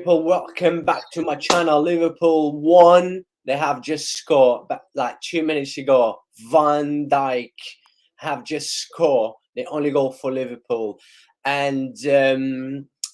people, welcome back to my channel. Liverpool won. They have just scored, but like 2 minutes ago, Van Dijk have just scored the only goal for Liverpool. And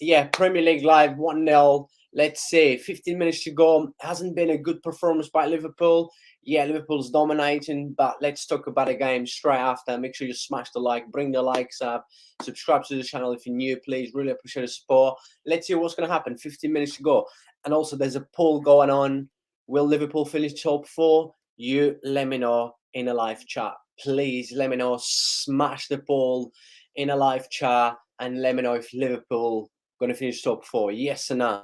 yeah, Premier League Live 1-0. Let's say 15 minutes to go. Hasn't been a good performance by Liverpool. Yeah, Liverpool's dominating, but let's talk about the game straight after. Make sure you smash the like, bring the likes up, subscribe to the channel if you're new, please. Really appreciate the support. Let's see what's going to happen. 15 minutes to go. And also, there's a poll going on. Will Liverpool finish top 4? You let me know in a live chat. Please let me know. Smash the poll in a live chat and let me know if Liverpool going to finish top 4. Yes or no?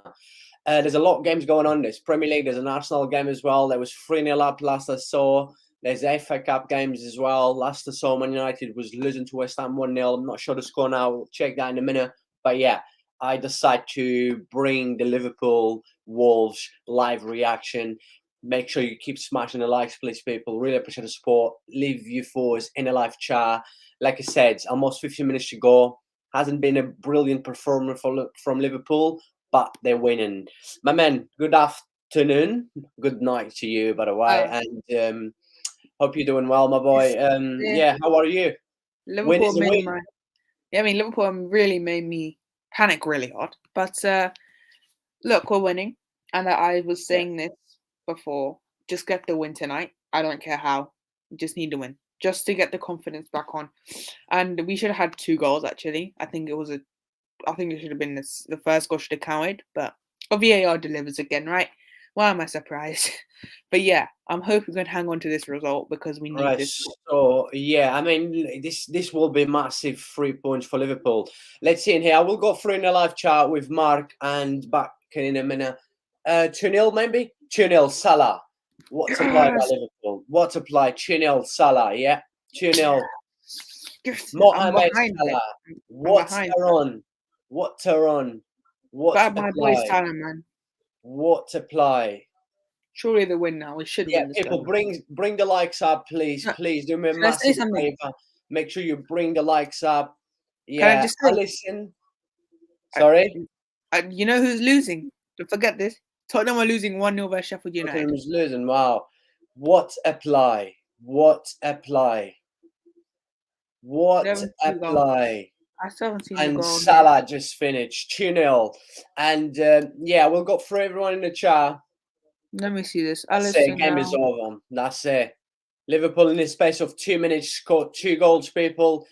There's a lot of games going on. There's Premier League. There's an Arsenal game as well. There was 3-0 up last I saw. There's FA Cup games as well. Last I saw, Man United was losing to West Ham 1-0. I'm not sure the score now. We'll check that in a minute. But yeah, I decided to bring the Liverpool Wolves live reaction. Make sure you keep smashing the likes, please, people. Really appreciate the support. Leave your thoughts in a live chat. Like I said, almost 15 minutes to go. Hasn't been a brilliant performance from Liverpool, but they're winning. My man, good afternoon. Good night to you, by the way. And hope you're doing well, my boy. Yeah, how are you? Liverpool Liverpool really made me panic really hard. But look, we're winning. And I was saying this before. Just get the win tonight. I don't care how. We just need to win. Just to get the confidence back on. And we should have had 2 goals, actually. I think it should have been the first goal should have counted, but VAR delivers again, right? Why am I surprised? But yeah, I'm hoping we can hang on to this result because we need this. So yeah, I mean this will be massive 3 points for Liverpool. Let's see in here. I will go through in a live chat with Mark and back in a minute. 2-0 maybe? 2-0 Salah. What to play by Liverpool? What to play? 2-0 Salah, yeah. 2-0. Mohamed Salah. What to run? What to run? What to my boy Salah, man. What to play? Surely the win now. We should win this people, game. bring the likes up, please. Please do me a massive favor. Make sure you bring the likes up. Yeah, Can I just listen. Sorry? You know who's losing? Don't forget this. Tottenham are losing 1-0 by Sheffield United. Tottenham is losing. Wow. What apply? What apply? What apply? I still haven't seen and the goal. Salah just finished 2-0. And yeah, we'll go for everyone in the chat. Let me see this. That's it. Game is over. That's it. Liverpool in the space of 2 minutes scored 2 goals, people.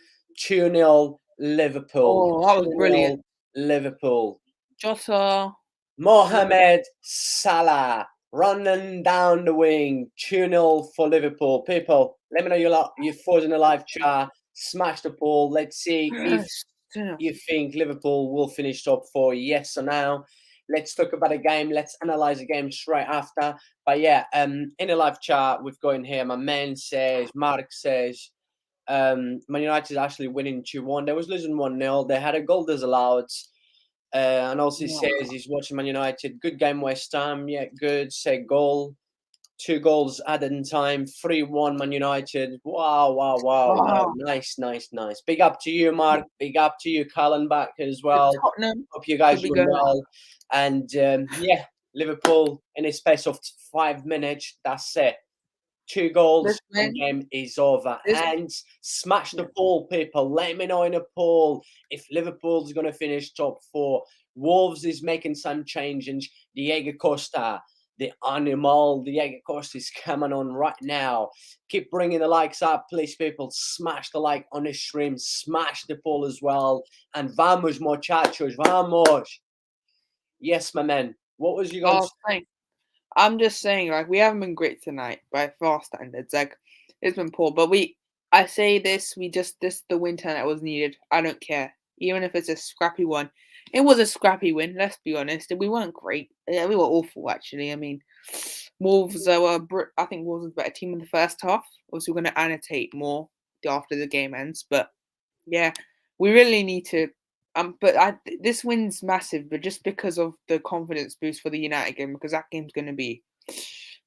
2-0 Liverpool. Oh, that was brilliant. Liverpool. Jota. Mohamed Salah running down the wing. 2-0 for Liverpool. People, let me know your thoughts in the live chat. Smash the ball. Let's see if you think Liverpool will finish top 4. Yes or no. Let's talk about the game. Let's analyze the game straight after. But yeah, in a live chat, we've got in here. My man says, Mark says, Man United is actually winning 2-1. They was losing 1-0. They had a goal disallowed. And also he says he's watching Man United. Good game, West Ham. Yeah, good. Say goal. 2 goals added in time. 3-1 Man United. Wow. Nice. Big up to you, Mark. Big up to you, Colin, back as well. Tottenham. Hope you guys doing well. And yeah, Liverpool in a space of 5 minutes. That's it. 2 goals. The game is over. And smash the poll, people. Let me know in a poll if Liverpool's going to finish top 4. Wolves is making some changes. Diego Costa, the animal, Diego Costa is coming on right now. Keep bringing the likes up, please, people. Smash the like on the stream. Smash the poll as well. And vamos, muchachos. Vamos. Yes, my man. What was you going to say? I'm just saying, like, we haven't been great tonight by far standards. Like, it's been poor. But I say this, the win tonight was needed. I don't care. Even if it's a scrappy one. It was a scrappy win, let's be honest. We weren't great. Yeah, we were awful, actually. I mean, Wolves I think Wolves was a better team in the first half. Obviously, we're going to annotate more after the game ends. But, yeah, we really need to... this win's massive, but just because of the confidence boost for the United game, because that game's going to be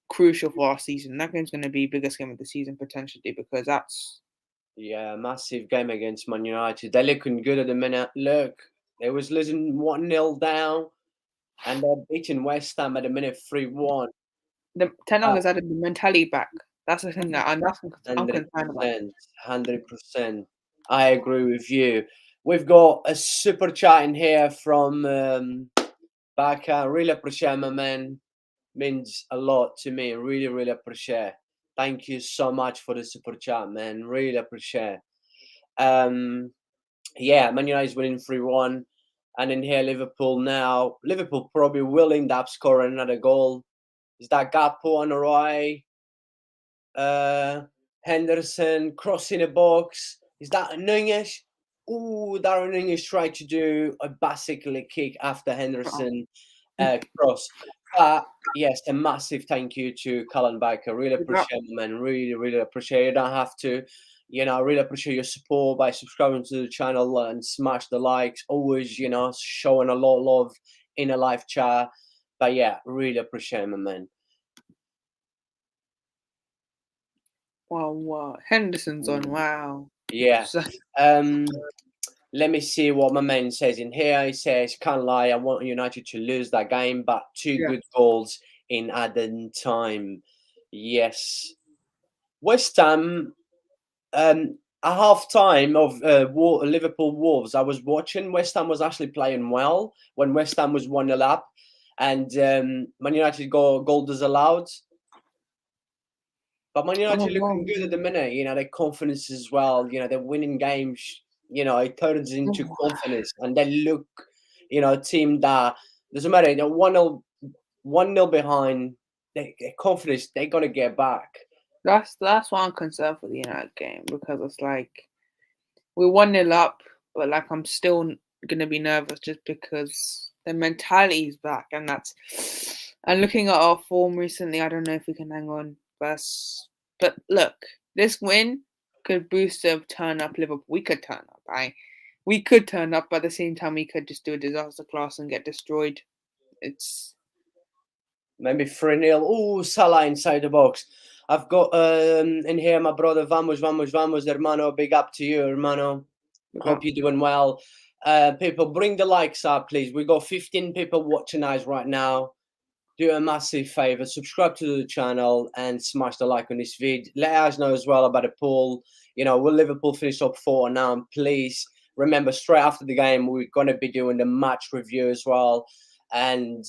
crucial for our season. That game's going to be biggest game of the season, potentially, because that's... Yeah, massive game against Man United. They're looking good at the minute. Look, they was losing 1-0 down. and they're beating West Ham at the minute 3-1. Ten Hag has added the mentality back. That's the thing that I'm concerned about. 100%. I agree with you. We've got a super chat in here from Baka. Really appreciate, my man. Means a lot to me. Really, really appreciate. Thank you so much for the super chat, man. Really appreciate. Yeah, Man United is winning 3-1. And in here, Liverpool now. Liverpool probably will end up scoring another goal. Is that Gakpo on the right? Henderson crossing the box. Is that Nunez? Ooh, Darren Nunez tried to do a basically kick after Henderson cross. But yes, a massive thank you to Colin Baker. Really appreciate it, man. Really, really appreciate it. You don't have to. I really appreciate your support by subscribing to the channel and smash the likes. Always, showing a lot of love in a live chat. But yeah, really appreciate it, man. Wow. Henderson's on. Wow. Yeah. Let me see what my man says in here. He says, can't lie, I want United to lose that game, but two good goals in added time. Yes. West Ham, a half time of Liverpool Wolves. I was watching. West Ham was actually playing well when West Ham was 1-0 up, and Man United goal disallowed. But Man United looking good at the minute. Their confidence as well. They're winning games. It turns into confidence, and they look, a team that doesn't matter. They're 1-0 behind. They confidence. They're gonna get back. That's why I'm concerned for the United game, because it's like we're 1-0 up, but like I'm still gonna be nervous just because the mentality is back, and looking at our form recently, I don't know if we can hang on. But look, this win could boost the turn up Liverpool. We could turn up, right? We could turn up, but at the same time, we could just do a disaster class and get destroyed. It's maybe 3-0. Oh, Salah inside the box. I've got in here my brother. Vamos, hermano. Big up to you, hermano. Hope you're doing well. People, bring the likes up, please. We got 15 people watching us right now. Do a massive favor, subscribe to the channel and smash the like on this video. Let us know as well about the poll. Will Liverpool finish top 4 now? And please remember, straight after the game, we're going to be doing the match review as well. And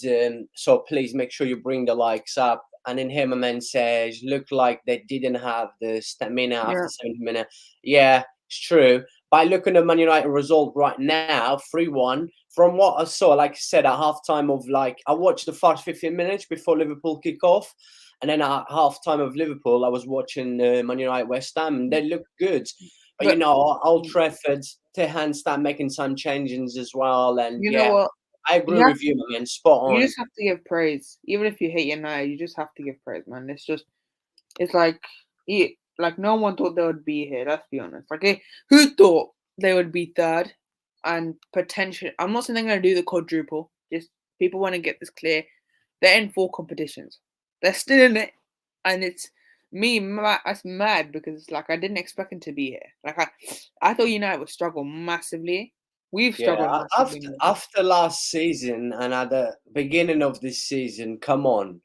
so please make sure you bring the likes up. And in here, my man says, look like they didn't have the stamina after 70 minutes. Yeah, it's true. By looking at Man United result right now, 3-1, from what I saw, like I said, at halftime of I watched the first 15 minutes before Liverpool kick off. And then at halftime of Liverpool, I was watching Man United West Ham, and they looked good. But Old Trafford, Tehan start making some changes as well. And you know what? I agree with you, man. Spot on. You just have to give praise. Even if you hate United, you just have to give praise, man. It's like no one thought they would be here. Let's be honest. Who thought they would be third and potentially? I'm not saying they're going to do the quadruple. Just people want to get this clear. They're in 4 competitions. They're still in it, and it's me. That's mad because it's like I didn't expect them to be here. I thought United would struggle massively. We've struggled massively. After last season and at the beginning of this season. Come on.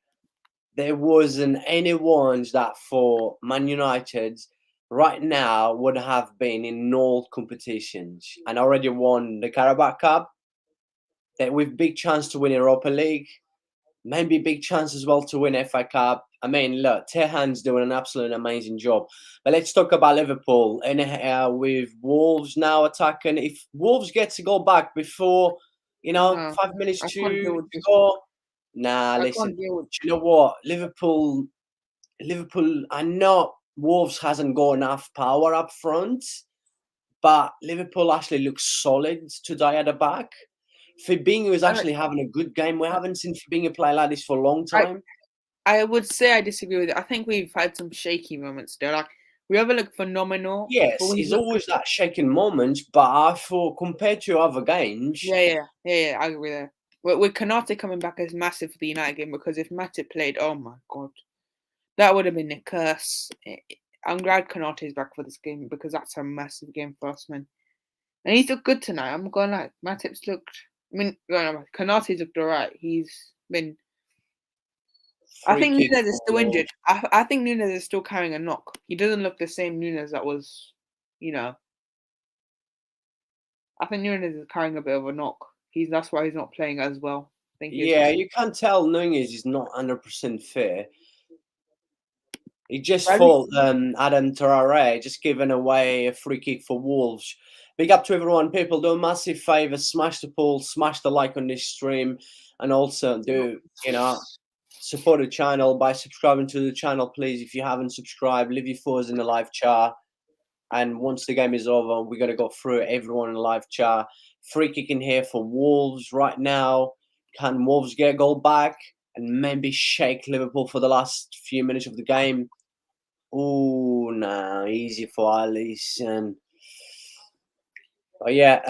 There wasn't anyone that for Man United right now would have been in all competitions and already won the Carabao Cup. That with big chance to win Europa League, maybe big chance as well to win FA Cup. I mean, look, Tehan's doing an absolute amazing job. But let's talk about Liverpool and with Wolves now attacking. If Wolves get to go back before, 5 minutes to go. Nah, listen. You know what? Liverpool. I know Wolves hasn't got enough power up front, but Liverpool actually looks solid today at the back. Fabinho is actually having a good game. We haven't seen Fabinho play like this for a long time. I would say I disagree with it. I think we've had some shaky moments there. We haven't looked phenomenal. Yes, it's always that shaking moment, but I thought compared to other games. Yeah, I agree there. With Konate coming back is massive for the United game, because if Matip played, oh my god, that would have been a curse. I'm glad Konate is back for this game because that's a massive game for us, man. And he's looked good tonight. I'm going Matip's looked mean, Konate's looked alright. He's been. I think Free kick Nunes is for still Wolves. injured. I think Nunes is still carrying a knock. He doesn't look the same Nunes that was, I think Nunes is carrying a bit of a knock. That's why he's not playing as well. I think Yeah, you can't tell Nunez is not 100% fair. He just fought Adam Traore, just giving away a free kick for Wolves. Big up to everyone. People, do a massive favour. Smash the poll, smash the like on this stream, and also do, support the channel by subscribing to the channel, please. If you haven't subscribed, leave your thoughts in the live chat. And once the game is over, we're going to go through everyone in the live chat. Free kick in here for Wolves right now. Can Wolves get a goal back and maybe shake Liverpool for the last few minutes of the game? Oh, no, easy for Alisson. Oh, yeah,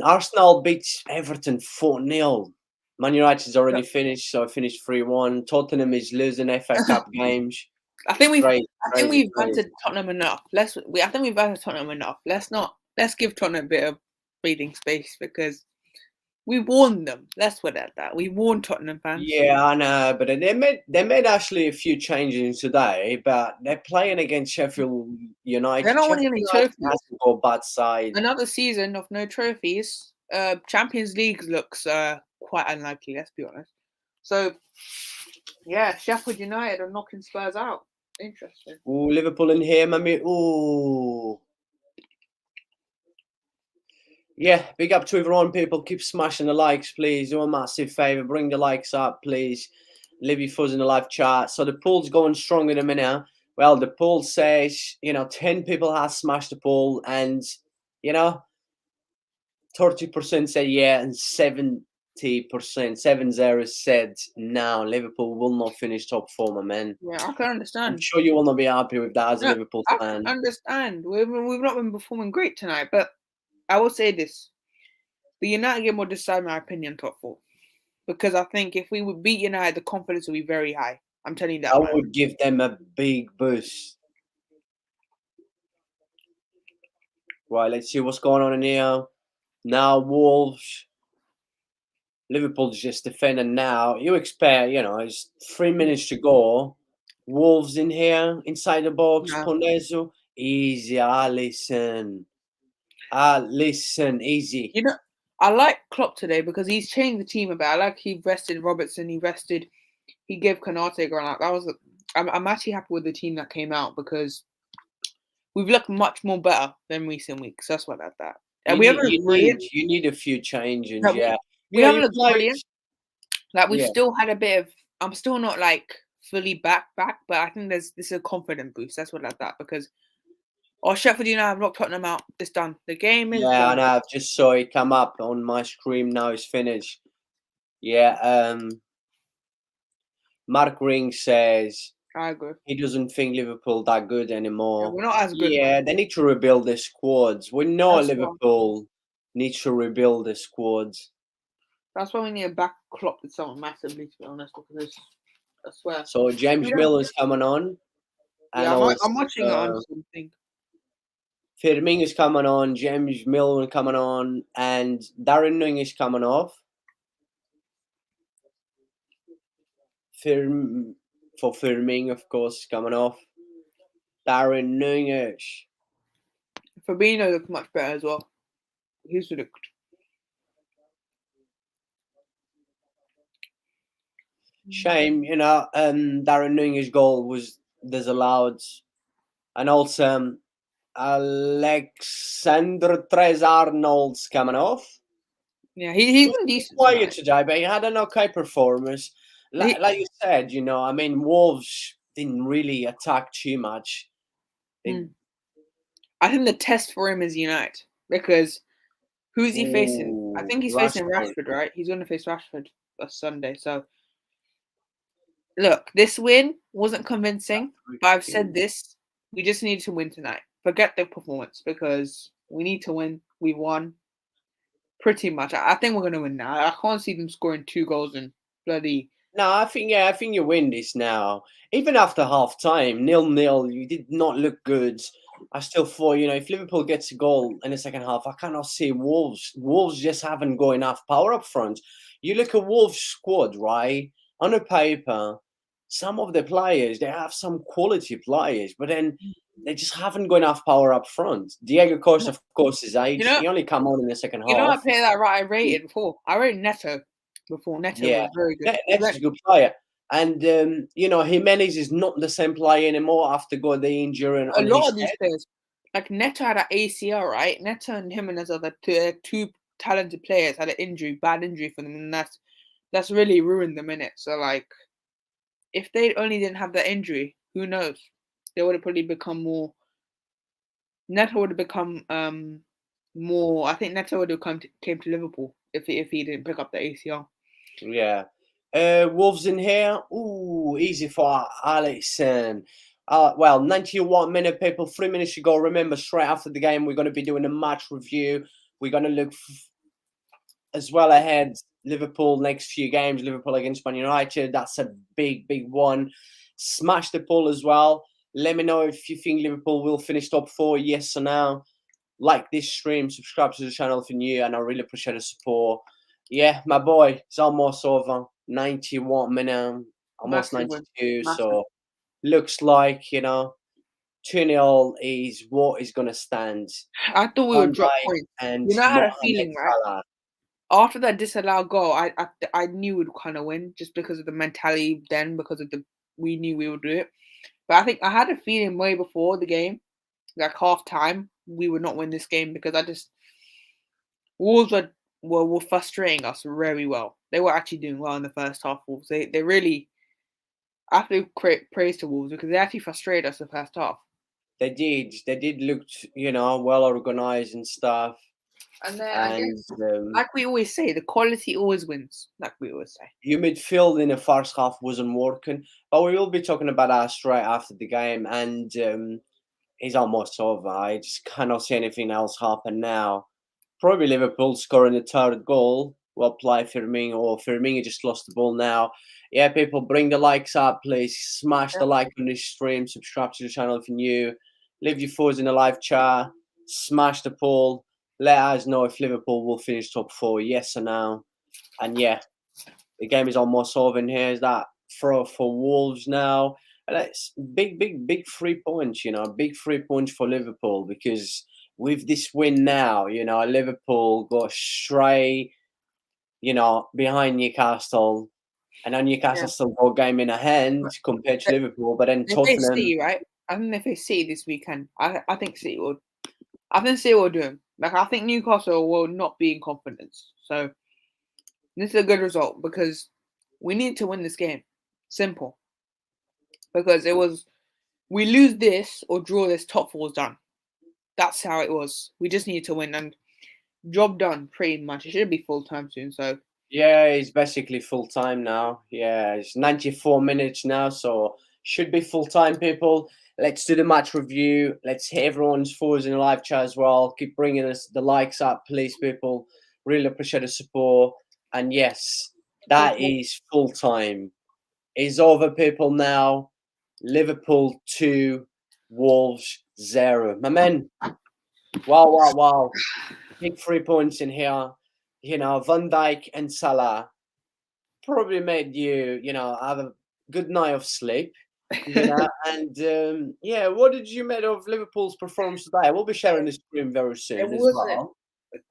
Arsenal beats Everton 4-0. Man United's already finished, so I finished 3-1. Tottenham is losing FA Cup games. I think we've crazy. battered Tottenham enough. I think we've battered Tottenham enough. Let's give Tottenham a bit of breathing space because we warned them. Let's put it at that. We warned Tottenham fans. Yeah, I know, but they made actually a few changes today. But they're playing against Sheffield United. They're not winning any trophies. Hasn't got bad side. Another season of no trophies. Champions League looks quite unlikely. Let's be honest. So, yeah, Sheffield United are knocking Spurs out. Interesting. Ooh, Liverpool in here, maybe. Ooh. Yeah, big up to everyone, people. Keep smashing the likes, please. Do a massive favour. Bring the likes up, please. Leave your fuzz in the live chat. So the poll's going strong in a minute. Well, the poll says, 10 people have smashed the poll and, 30% say yeah and 70%, 7-0 said no, Liverpool will not finish top 4, my man. Yeah, I can understand. I'm sure you will not be happy with that as a Liverpool fan. I understand. We've not been performing great tonight, but I will say this. The United game will decide my opinion top 4. Because I think if we would beat United, the confidence will be very high. I'm telling you that. I would give them a big boost. Right, let's see what's going on in here. Now, Wolves. Liverpool's just defending now. You expect, it's 3 minutes to go. Wolves in here, inside the box. No. Ponezu. Easy, Alisson. Alisson, easy. I like Klopp today because he's changed the team a bit. I like he rested Robertson. He gave Konate a run out. I'm actually happy with the team that came out because we've looked much more better than recent weeks. That's what that. And you need a few changes, yeah. We haven't looked brilliant. Like we've still had a bit of. I'm still not like fully back, but I think this is a confident boost. That's what that because. Sheffield United have knocked Tottenham out. It's done. The game is done. Yeah, I know. I've just saw it come up on my screen. Now it's finished. Yeah. Mark Ring says I agree. he doesn't think Liverpool that good anymore. Yeah, we're not as good. Yeah, they need to rebuild their squads. We know Liverpool needs to rebuild their squads. That's why we need to back Klopp with someone massively, to be honest, because I swear. So James Miller's coming on. Yeah, I'm watching it on something. Firmino's coming on, James Milner coming on, and Darren Nunez coming off. Firmino, of course, coming off. Darren Nunez. Fabinho looked much better as well. He's looked. Shame, Darren Nunez's goal was disallowed. And also, Alexander Trez-Arnold's coming off. Yeah, he's been decent. Quiet today, but he had an okay performance. Like you said, Wolves didn't really attack too much. I think the test for him is United because who's he facing? I think he's facing Rashford, right? He's going to face Rashford on Sunday. So, look, this win wasn't convincing, but I've said this. We just need to win tonight. Forget the performance because we need to win. We won pretty much. I think we're going to win now. I can't see them scoring 2 goals in bloody. No, I think you win this now. Even after half time, 0-0, you did not look good. I still thought, if Liverpool gets a goal in the second half, I cannot see Wolves. Wolves just haven't got enough power up front. You look at Wolves' squad, right? On a paper, some of the players, they have some quality players, but then they just haven't got enough power up front. Diego Costa, of course, is You age. know, He only come on in the second you know, I half. played that right. I rated before. I rated Neto before. Neto Yeah, was very good. Neto's a good player. And, Jimenez is not the same player anymore after got the injury A on lot his of these head. players, like Neto had an ACL, right? Neto and Jimenez are the two talented players had an bad injury for them, and that's really ruined them in it. So like, if they only didn't have that injury, who knows? They would have probably become more. Neto would have become more. I think Neto would have came to Liverpool if he didn't pick up the ACL. Yeah. Wolves in here. Ooh, easy for Alisson. 91 minute, people. 3 minutes ago. Remember, straight after the game, we're going to be doing a match review. We're going to look as well ahead. Liverpool next few games. Liverpool against Man United. That's a big, big one. Smash the poll as well. Let me know if you think Liverpool will finish top 4. Yes or no. Like this stream. Subscribe to the channel if you're new, and I really appreciate the support. Yeah, my boy, it's almost over. 91 minutes, almost Massive win. 92. Massive. So looks like, 2-0 is what is going to stand. I thought we Van would drop Dijk points. and You know, I had a Mohamed feeling, right? Salah. After that disallowed goal, I knew we'd kind of win just because of the mentality. Then because of we knew we would do it. But I think I had a feeling way before the game, like half time, we would not win this game because Wolves were frustrating us very well. They were actually doing well in the first half. Wolves, they really, I have to create praise to Wolves because they actually frustrated us the first half. They did look, well organized and stuff. And then I guess, like we always say, the quality always wins. Like we always say. Your midfield in the first half wasn't working, but we will be talking about that straight after the game. And it's almost over. I just cannot see anything else happen now. Probably Liverpool scoring the third goal. Well played, Firmino. Or Firmino just lost the ball now. Yeah, people, bring the likes up, please. Smash the like on this stream. Subscribe to the channel if you're new. Leave your thoughts in the live chat. Smash the poll. Let us know if Liverpool will finish top 4, yes or no. And yeah, the game is almost over. And here's that throw for Wolves now. And it's big 3 points, big 3 points for Liverpool because with this win now, Liverpool got straight, behind Newcastle. And now Newcastle still got a game in a hand compared to Liverpool. But then Tottenham. City, right? I think if they City this weekend, I think City will. I think City will do them. Like I think Newcastle will not be in confidence. So this is a good result because we need to win this game. Simple. Because we lose this or draw this, top 4's done. That's how it was. We just need to win and job done pretty much. It should be full time soon. So yeah, it's basically full time now. Yeah, it's 94 minutes now, so should be full time, people. Let's do the match review. Let's hit everyone's thoughts in the live chat as well. Keep bringing us the likes up, please, people. Really appreciate the support. And yes, that is full time. It's over, people, now. Liverpool 2, Wolves 0. My men, wow. Big 3 points in here. Van Dijk and Salah probably made you, have a good night of sleep. And what did you make of Liverpool's performance today? We'll be sharing the stream very soon as well.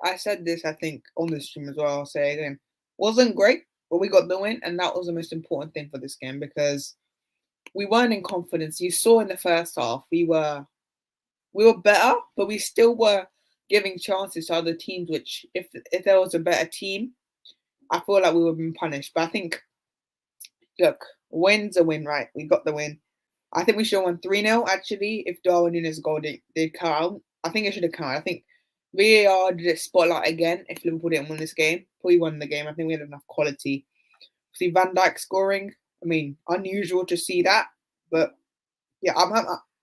I said this, I think, on the stream as well. I'll say it again. Wasn't great, but we got the win, and that was the most important thing for this game because we weren't in confidence. You saw in the first half we were better, but we still were giving chances to other teams. Which, if there was a better team, I feel like we would have been punished. But I think, look, win's a win, right? We got the win. I think we should have won 3-0, actually, if Darwin Núñez goal did count. I think it should have counted. I think VAR did a spotlight again if Liverpool didn't win this game. Probably won the game. I think we had enough quality. See Van Dijk scoring. I mean, unusual to see that. But, yeah,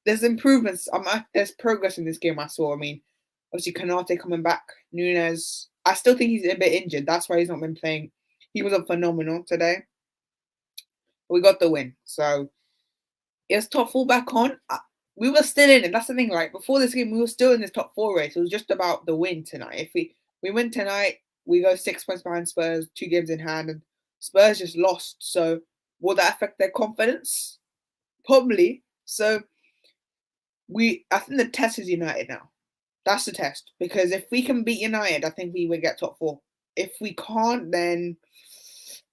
there's improvements. There's progress in this game I saw. I mean, obviously, Konate coming back. Núñez. I still think he's a bit injured. That's why he's not been playing. He was phenomenal today. We got the win. So, is top 4 back on? we were still in it. That's the thing, right? Before this game, we were still in this top 4 race. It was just about the win tonight. If we win tonight, we go 6 points behind Spurs, 2 games in hand, and Spurs just lost. So will that affect their confidence? Probably. So I think the test is United now. That's the test. Because if we can beat United, I think we would get top 4. If we can't, then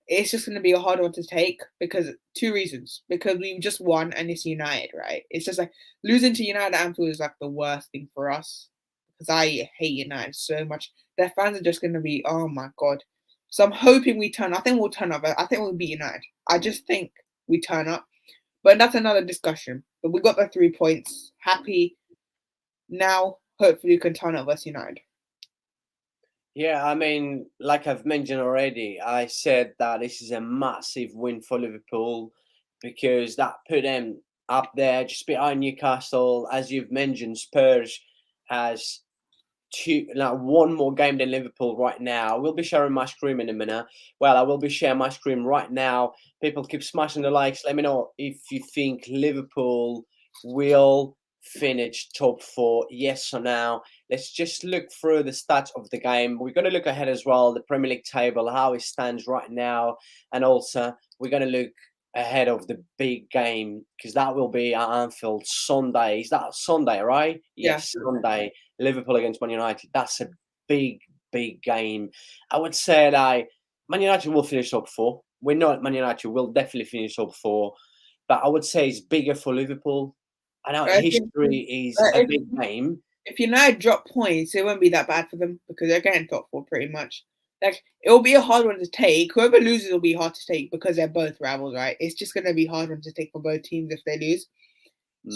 it's just going to be a hard one to take because 2 reasons. Because we just won and it's United, right? It's just like losing to United at Anfield is like the worst thing for us because I hate United so much. Their fans are just going to be, oh my God. So I'm hoping we turn. I think we'll turn up. I think we'll beat United. I just think we turn up. But that's another discussion. But we got the 3 points. Happy now. Hopefully we can turn up versus United. Yeah, I mean, like I've mentioned already, I said that this is a massive win for Liverpool because that put them up there just behind Newcastle. As you've mentioned, Spurs has one more game than Liverpool right now. We'll be sharing my screen in a minute. Well, I will be sharing my screen right now. People keep smashing the likes. Let me know if you think Liverpool will finish top 4, yes or no. Let's just look through the stats of the game. We're going to look ahead as well, the Premier League table, how it stands right now, and also we're going to look ahead of the big game because that will be at Anfield Sunday. Is that Sunday, right? Yes, Yeah. Sunday. Liverpool against Man United. That's a big, big game. I would say that Man United will finish top 4. We know Man United will definitely finish top 4, but I would say it's bigger for Liverpool. I know history is a big game. If United drop points, it won't be that bad for them because they're getting top 4 pretty much. Like it will be a hard one to take. Whoever loses will be hard to take because they're both rivals, right? It's just going to be hard one to take for both teams if they lose.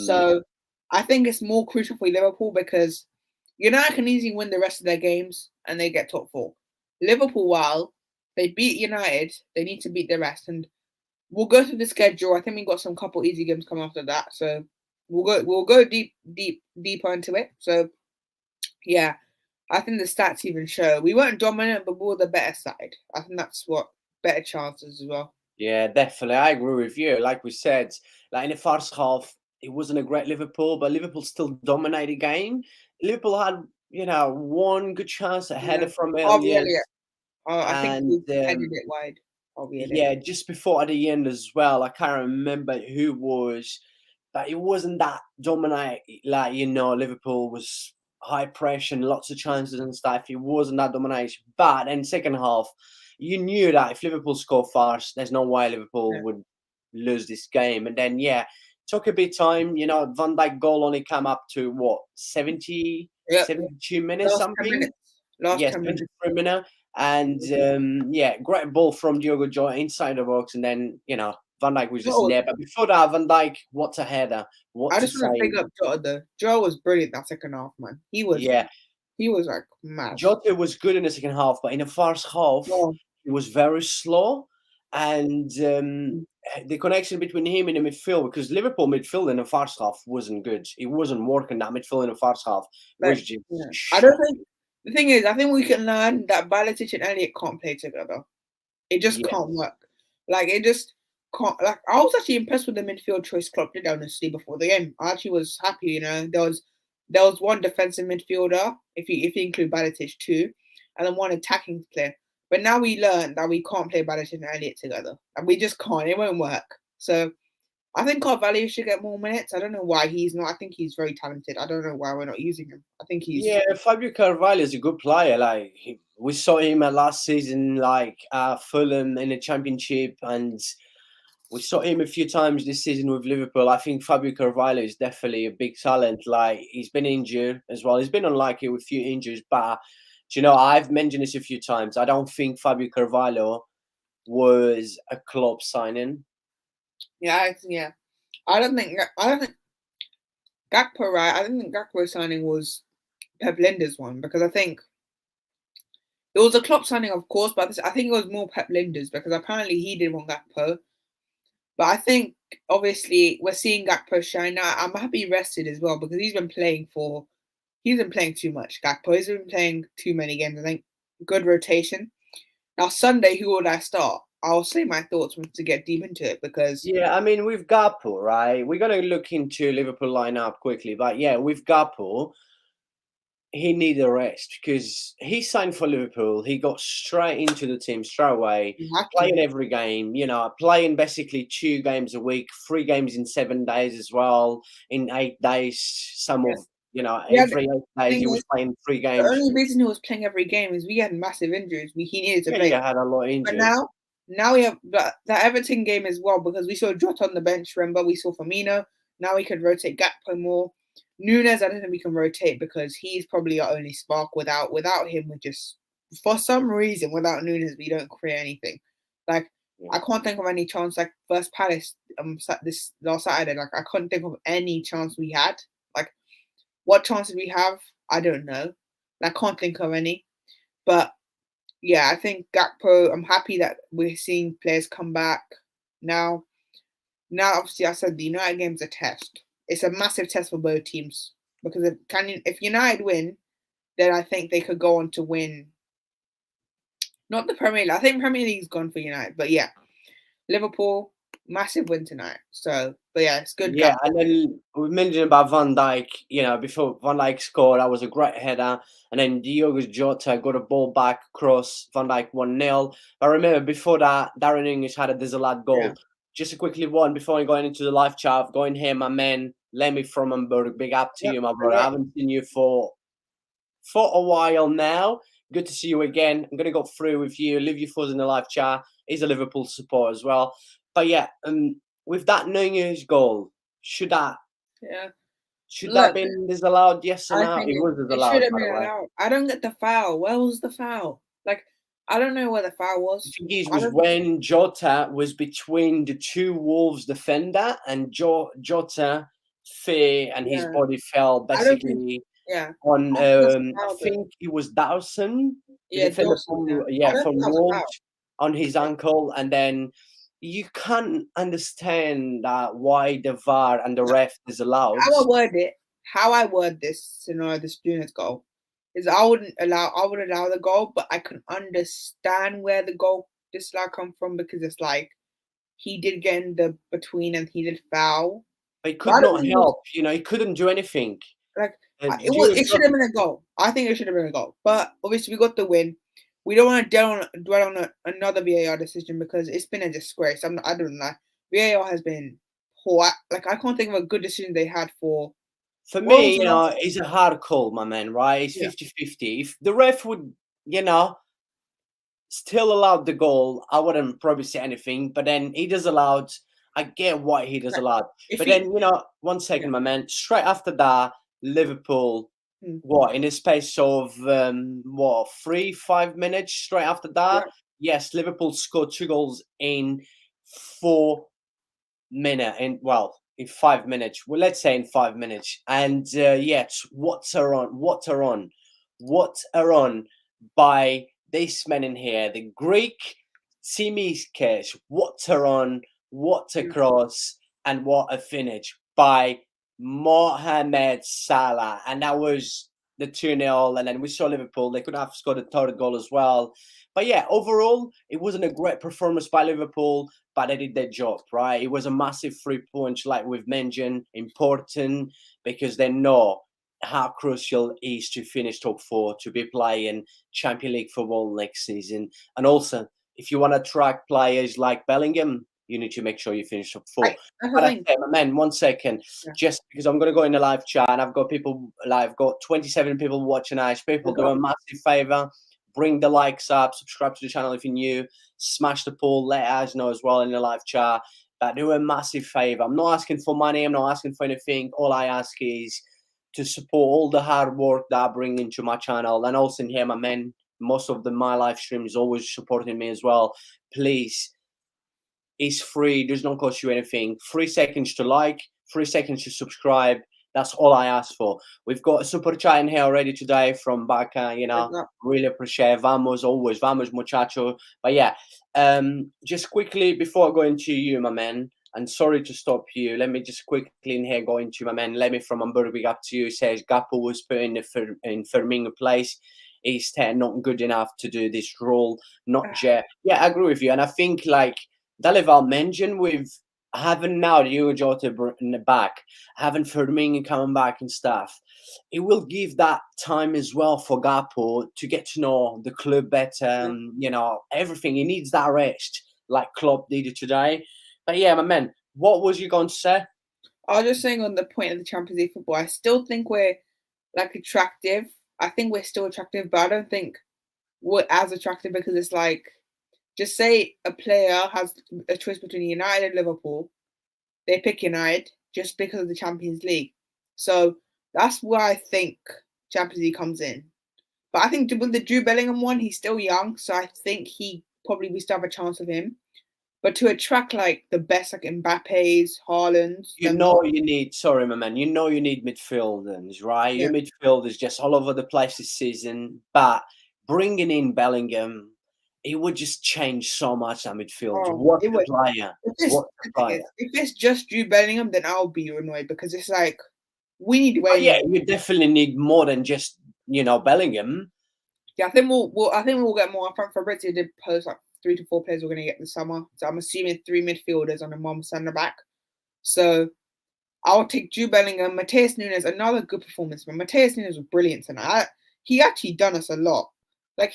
So I think it's more crucial for Liverpool because United can easily win the rest of their games and they get top 4. Liverpool, while they beat United, they need to beat the rest. And we'll go through the schedule. I think we've got some couple easy games coming after that. So we'll go deeper into it. So yeah, I think the stats even show we weren't dominant, but we were the better side. I think that's what better chances as well. Yeah, definitely. I agree with you. Like we said, like in the first half, it wasn't a great Liverpool, but Liverpool still dominated the game. Liverpool had, one good chance ahead from Elliott. I think And we ended it wide. yeah, just before at the end as well. I can't remember who was, but it wasn't that dominant. Like Liverpool was high pressure and lots of chances and stuff. It wasn't that domination. But in second half, you knew that if Liverpool score fast, there's no way Liverpool would lose this game. And then took a bit time. Van Dijk goal only came up to what 72 minutes Last something. 10 minutes. Last 10 minutes. And great ball from Diogo Jota inside the box, and then Van Dijk was just there. But before that, Van Dijk, what a header! I just want to pick up Jota though. Jota was brilliant that second half, man. He was like mad. Jota was good in the second half, but in the first half, he was very slow, and the connection between him and the midfield, because Liverpool midfield in the first half wasn't good. It wasn't working. That midfield in the first half was just. I don't think. The thing is, I think we can learn that Balatic and Elliott can't play together. It just can't work. Like, it just can't. Like, I was actually impressed with the midfield choice Klopp did, honestly, before the game. I actually was happy, There was one defensive midfielder, if you include Balatic too, and then one attacking player. But now we learned that we can't play Balatic and Elliott together. And we just can't. It won't work. So I think Carvalho should get more minutes. I don't know why he's not. I think he's very talented. I don't know why we're not using him. I think he's... Yeah, Fabio Carvalho is a good player. Like, we saw him last season, like, Fulham in the Championship, and we saw him a few times this season with Liverpool. I think Fabio Carvalho is definitely a big talent. Like, he's been injured as well. He's been unlucky with a few injuries, but, I've mentioned this a few times. I don't think Fabio Carvalho was a club signing. Yeah. I don't think Gakpo, right? I don't think Gakpo signing was Pep Linder's one because I think it was a Klopp signing, of course, but I think it was more Pep Linder's because apparently he didn't want Gakpo. But I think obviously we're seeing Gakpo shine now. I'm happy rested as well because he's been playing too much. Gakpo, he's been playing too many games. I think good rotation. Now Sunday, who would I start? I'll say my thoughts once to get deep into it because Yeah, I mean, with Gakpo, right? We're going to look into Liverpool lineup quickly. But yeah, with Gakpo, he needed a rest because he signed for Liverpool. He got straight into the team straight away, you have to. playing every game, playing basically 2 games a week, 3 games in 7 days as well, in 8 days. Some Yeah. of, Yeah, every 8 days thing he was is, playing 3 the games. only reason he was playing every game is we had massive injuries. He needed to Yeah, play. yeah, had a lot of But injuries. now we have the Everton game as well because we saw Jota on the bench. Remember, we saw Firmino. Now we could rotate Gakpo more. Nunes, I don't think we can rotate because he's probably our only spark. Without him, we just for some reason without Nunes we don't create anything. Like I can't think of any chance. Like first Palace this last Saturday, like I couldn't think of any chance we had. Like what chances we have, I don't know. I can't think of any. But yeah, I think Gakpo, I'm happy that we're seeing players come back now. Now, obviously, I said the United game's a test. It's a massive test for both teams because if United win, then I think they could go on to win. Not the Premier League. I think Premier League's gone for United, but yeah, Liverpool massive win tonight. So, but yeah, it's good. Yeah, Gakpo. and then we mentioned about Van Dijk, before Van Dijk scored, that was a great header. And then Diogo Jota got a ball back across Van Dijk 1-0. I remember before that, Darren English had a disallowed goal. Yeah. Just a quickly one before going into the live chat, going here, my man, Lemmy from Hamburg. Big up to you, my brother. I haven't seen you for a while now. Good to see you again. I'm going to go through with you, leave your thoughts in the live chat. He's a Liverpool supporter as well. But yeah, with that Nunez goal, should that have been disallowed? Yes or no? It was It disallowed, should have by been the way. allowed. I don't get the foul. Where was the foul? Like, I don't know where the foul was. The thing is, was when Jota was between the 2 Wolves defender and Jota fear and his body fell basically on, I think it was Dawson, the defender from Wolves, on his ankle. And then you can't understand why the VAR and the ref is allowed. How I word this scenario, this Nunes goal, is I would allow the goal, but I can understand where the goal disallow come from because it's like he did get in the between and he did foul. But he could not help, he couldn't do anything. Like it should have been a goal. I think it should have been a goal. But obviously we got the win. We don't want to dwell on another VAR decision because it's been a disgrace. I don't know. VAR has been poor. Like I can't think of a good decision they had for. For me, it's a hard call, my man, right? It's 50-50. If the ref would, still allowed the goal, I wouldn't probably say anything. But then he disallowed. I get why he disallowed. But then, 1 second, my man. Straight after that, Liverpool, in a space of 3-5 minutes straight after that? Yes, Liverpool scored 2 goals in 4 minutes. In 5 minutes. Well, let's say in 5 minutes. And what a run by this man in here, the Greek Tsimikas. What a run, what a cross, and what a finish by Mohamed Salah. And that was the 2-0. And then we saw Liverpool. They could have scored a third goal as well. But yeah, overall, it wasn't a great performance by Liverpool, but they did their job, right? It was a massive 3 points, like we've mentioned, important because they know how crucial it is to finish top 4, to be playing Champions League football next season. And also, if you want to attract players like Bellingham, you need to make sure you finish top 4. But I say, my man, 1 second, just because I'm going to go in the live chat and I've got 27 people watching us. People do a massive favor. Bring the likes up, subscribe to the channel if you're new, smash the poll, let us know as well in the live chat. But do a massive favor. I'm not asking for money, I'm not asking for anything. All I ask is to support all the hard work that I bring into my channel. And also in here, my man, most of my live streams always supporting me as well. Please, it's free, does not cost you anything. 3 seconds to like, 3 seconds to subscribe. That's all I ask for. We've got a super chat in here already today from Baka, really appreciate it. Vamos, always. Vamos, muchacho. But yeah, just quickly, before I go into you, my man, and sorry to stop you, let me just quickly in here go into my man, Lemmy from Hamburg, big up to you, says Gakpo was put in Firmino place. he's not good enough to do this role. Not yet. Yeah, I agree with you. And I think like Dalival mentioned with having now Diogo Jota in the back, having Firmino coming back and stuff, it will give that time as well for Gakpo to get to know the club better and, everything. He needs that rest like Klopp needed today. But yeah, my man, what was you going to say? I was just saying on the point of the Champions League football, I still think we're like attractive. I think we're still attractive, but I don't think we're as attractive because it's like, just say a player has a choice between United and Liverpool, they pick United just because of the Champions League. So that's where I think Champions League comes in. But I think with the Jude Bellingham one, he's still young, so I think we still have a chance of him. But to attract like the best, like Mbappe's, Haaland's, you need. Sorry, my man. You need midfielders, right? Yeah. Your midfielders just all over the place this season, but bringing in Bellingham, it would just change so much that midfield. What a player! If it's just Jude Bellingham, then I'll be annoyed because it's like we need way. Yeah, you definitely need more than just Bellingham. Yeah, I think we'll get more. I think Fabrizio did post like 3 to 4 players we're going to get this summer. So I'm assuming 3 midfielders and a one centre back. So I'll take Jude Bellingham, Matheus Nunes, another good performance. But Matheus Nunes was brilliant tonight. He actually done us a lot. Like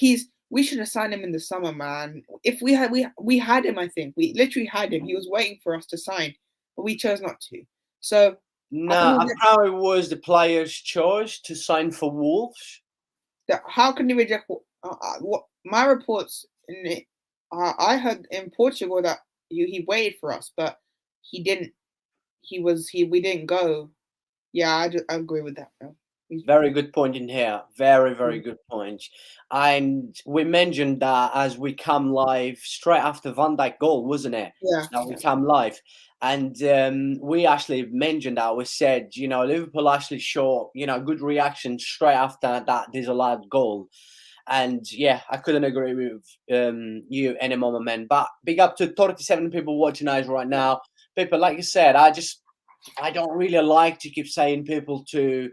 we should have signed him in the summer, man. If we had him, I think we literally had him. He was waiting for us to sign, but we chose not to. So no, I probably was the player's choice to sign for Wolves. How can you reject what my reports? I heard in Portugal that he waited for us, but he didn't. We didn't go. Yeah, I agree with that. Though. Very good point in here. Very, very good point. And we mentioned that as we come live straight after Van Dijk goal, wasn't it? Yeah. Now we come live. And we actually mentioned that. We said, Liverpool actually showed, good reaction straight after that disallowed goal. And yeah, I couldn't agree with you anymore, my man. But big up to 37 people watching us right now. People, like you said, I don't really like to keep saying people to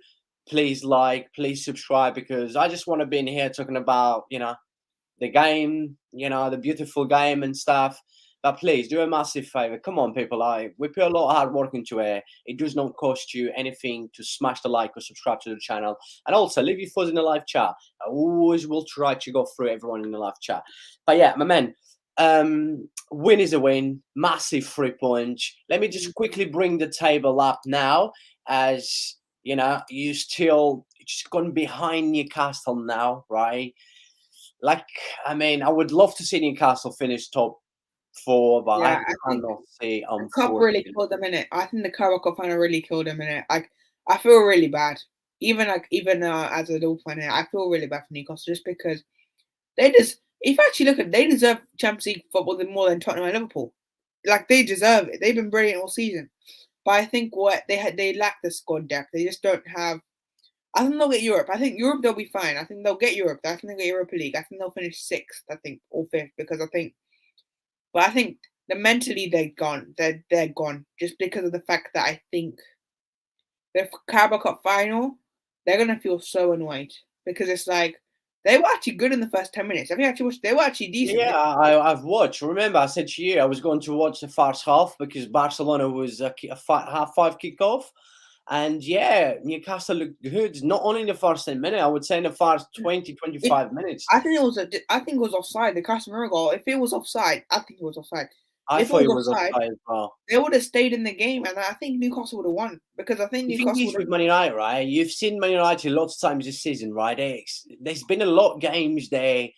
please like, please subscribe, because I just want to be in here talking about, the game, the beautiful game and stuff. But please do a massive favor. Come on, people. We put a lot of hard work into it. It does not cost you anything to smash the like or subscribe to the channel. And also, leave your thoughts in the live chat. I always will try to go through everyone in the live chat. But yeah, my man, win is a win. Massive 3 points. Let me just quickly bring the table up now as, you still just gone behind Newcastle now, right? Like, I would love to see Newcastle finish top 4, but yeah, I cannot see. The cup really killed them in it. I think the Carabao Cup final really killed them in it. I feel really bad. Even as a Liverpool fan, I feel really bad for Newcastle just because if you actually look at it, they deserve Champions League football more than Tottenham and Liverpool. Like they deserve it. They've been brilliant all season. But I think they lack the squad depth. They just don't have. I think they'll get Europe. I think Europe they'll be fine. I think they'll get Europe. I think they'll get Europa League. I think they'll finish 6th. I think or 5th because I think the mentally they're gone. They're gone just because of the fact that I think the Carabao Cup final they're gonna feel so annoyed because it's like they were actually good in the first 10 minutes. Have you actually watched? They were actually decent. Yeah, I've watched. Remember, I said to you I was going to watch the first half because Barcelona was a half 5 kickoff. And yeah, Newcastle looked good. Not only in the first 10 minutes, I would say in the first 20, 25 minutes. I think it was offside. The Casemiro goal. If it was offside, I think it was offside. I thought it was offside as well. They would have stayed in the game, and I think Newcastle would have won because I think Newcastle. With Man United, right? You've seen Man United lots of times this season, right? There's been a lot of games they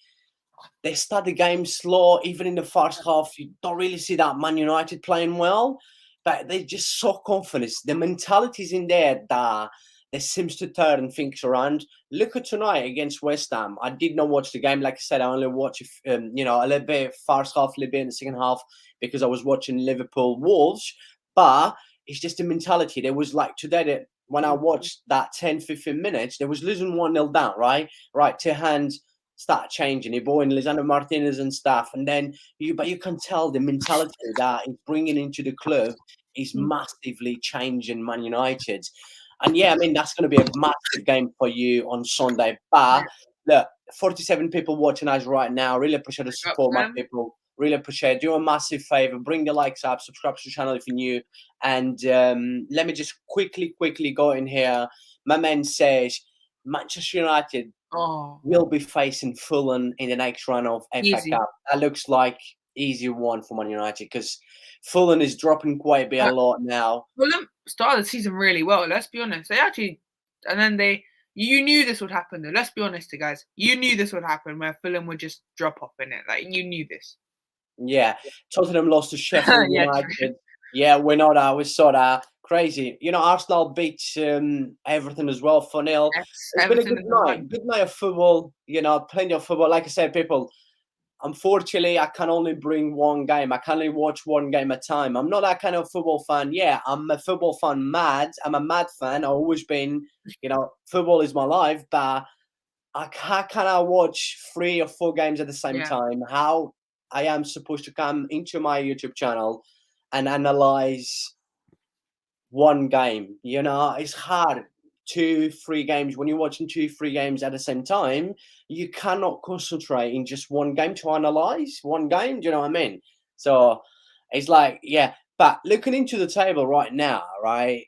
start the game slow. Even in the first half, you don't really see that Man United playing well. But they're just so confident. The mentality's in there that seems to turn things around. Look at tonight against West Ham. I did not watch the game. Like I said, I only watched, a little bit first half, a little bit in the second half because I was watching Liverpool Wolves. But it's just the mentality. There was like today, when I watched that 10, 15 minutes, there was losing 1-0 down, right? Right, 2 hands. Start changing, he brought in Lisandro Martinez and stuff, and then you can tell the mentality that he's bringing into the club is massively changing Man United. And yeah, that's going to be a massive game for you on Sunday. But look, 47 people watching us right now. Really appreciate the Big up, support, my man. people. Really appreciate it. Do a massive favor. Bring the likes up. Subscribe to the channel if you're new. And let me just quickly go in here. My man says Manchester United Oh, will be facing Fulham in the next round of FA easy. Cup. That looks like easy one for Man United because Fulham is dropping quite a bit a But lot now. Fulham started the season really well. Let's be honest. They actually, and then you knew this would happen though. Let's be honest, guys. You knew this would happen where Fulham would just drop off in it. Like you knew this. Yeah, Tottenham lost to Sheffield Yeah, United. Yeah, we know that. We saw that. Crazy. You know, Arsenal beat Everton as well 4-0. yes, It's been a Everton good is the night. one. Good night of football. You know, plenty of football. Like I said, people, unfortunately, I can only bring one game. I can only watch one game at a time. I'm not that kind of football fan. Yeah, I'm a football fan mad. I'm a mad fan. I've always been, you know, football is my life. But how can I watch 3 or 4 games at the same Yeah. time? How I am supposed to come into my YouTube channel and analyze one game? You know, it's hard. 2, 3 games. When you're watching 2, 3 games at the same time, you cannot concentrate in just one game to analyze one game. Do you know what I mean? So it's like, yeah. But looking into the table right now, right?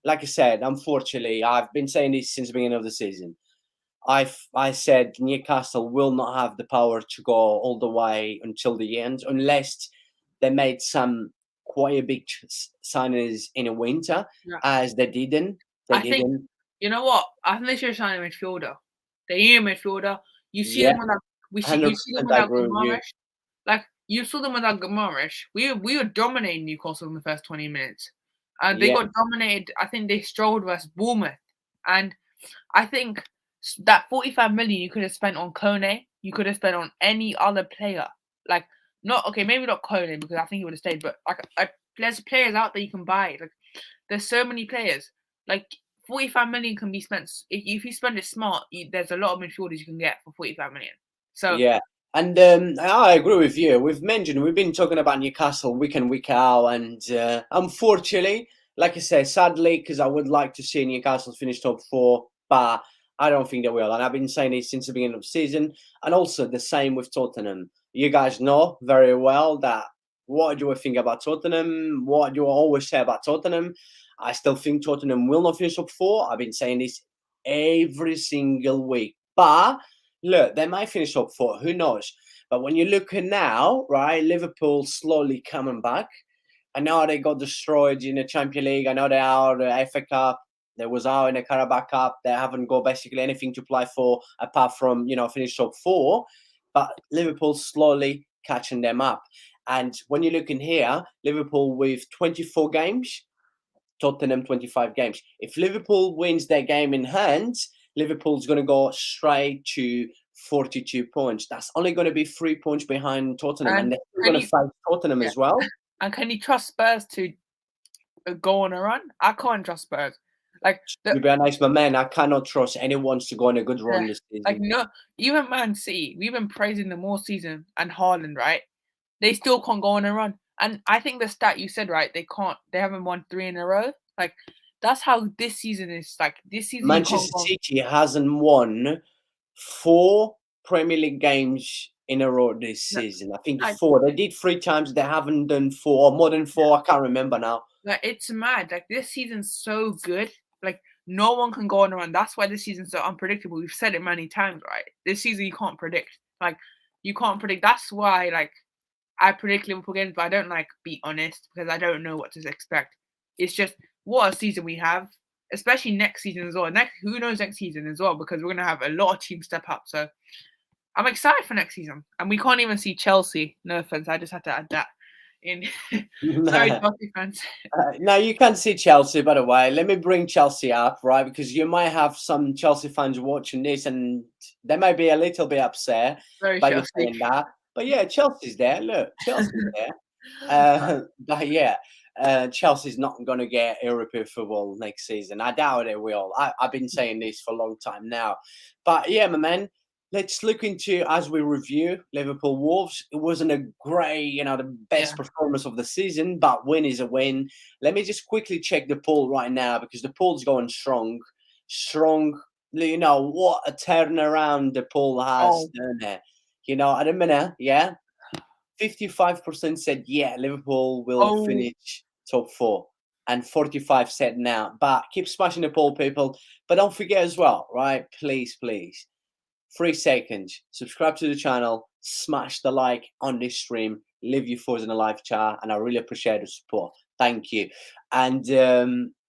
Like I said, unfortunately, I've been saying this since the beginning of the season. I said Newcastle will not have the power to go all the way until the end unless they made some quite a big signings in the winter, Yeah. as they didn't. They I think didn't. you know what? I think they should sign a midfielder. They need a midfielder. You see Yeah, them without you see them 100% I without agree with you. Gamarish. Like you saw them without Gamarish. We were dominating Newcastle in the first 20 minutes. And they Yeah, got dominated. I think they strolled versus Bournemouth. And I think that 45 million you could have spent on Kone, you could have spent on any other player. Like not okay, maybe not Kone because I think he would have stayed, but like there's players out there you can buy. Like there's so many players. Like 45 million can be spent if you spend it smart. There's a lot of midfielders you can get for 45 million. So yeah. And I agree with you. We've been talking about Newcastle week in, week out, and unfortunately, like I said, sadly, because I would like to see Newcastle finish top 4, but I don't think they will. And I've been saying it since the beginning of the season. And also the same with Tottenham. You guys know very well that what do I think about Tottenham? What do I always say about Tottenham? I still think Tottenham will not finish top 4. I've been saying this every single week. But look, they might finish top 4. Who knows? But when you look at now, right, Liverpool slowly coming back. I know they got destroyed in the Champions League. I know they are the FA Cup. They was out in the Carabao Cup. They haven't got basically anything to apply for apart from, you know, finish top 4. But Liverpool slowly catching them up. And when you look in here, Liverpool with 24 games, Tottenham 25 games. If Liverpool wins their game in hand, Liverpool's going to go straight to 42 points. That's only going to be 3 points behind Tottenham. And and they're can going to you fight Tottenham yeah. as well. And can you trust Spurs to go on a run? I can't trust Spurs. Like To be honest, my man, I cannot trust anyone to go on a good run this like season. no, even Man City, we've been praising them all season, and Haaland, right? They still can't go on a run. And I think the stat you said, right? They haven't won 3 in a row. Like that's how this season is. Like this season, you can't Manchester go. City hasn't won 4 Premier League games in a row this No, season. I think like, 4. They did 3 times. They haven't done 4 or more than 4. I can't remember now. like it's mad. Like this season's so good. Like no one can go on a run. That's why this season's so unpredictable. We've said it many times, right? This season you can't predict. Like you can't predict. That's why like I predict Liverpool games, but I don't like be honest because I don't know what to expect. It's just what a season we have, especially next season as well. Who knows next season as well because we're gonna have a lot of teams step up. So I'm excited for next season, and we can't even see Chelsea. No offense, I just had to add that in. Sorry, Chelsea fans. Now you can see Chelsea, by the way. Let me bring Chelsea up, right? Because you might have some Chelsea fans watching this, and they might be a little bit upset Sorry, by you Chelsea. saying that. But yeah, Chelsea's there. Look, Chelsea's there. But yeah, Chelsea's not going to get European football next season. I doubt it will. I've been saying this for a long time now. But yeah, my man, let's look into, as we review Liverpool Wolves. It wasn't a great, you know, the best performance of the season, but win is a win. Let me just quickly check the poll right now because the poll's going strong. You know what a turnaround the poll has Oh, done there. You know, at the minute, yeah, 55% said yeah, Liverpool will oh, finish top four, and 45 said now. But keep smashing the poll, people. But don't forget as well, right? Please, please, 3 seconds. Subscribe to the channel, smash the like on this stream, leave your thoughts in the live chat, and I really appreciate the support. Thank you. And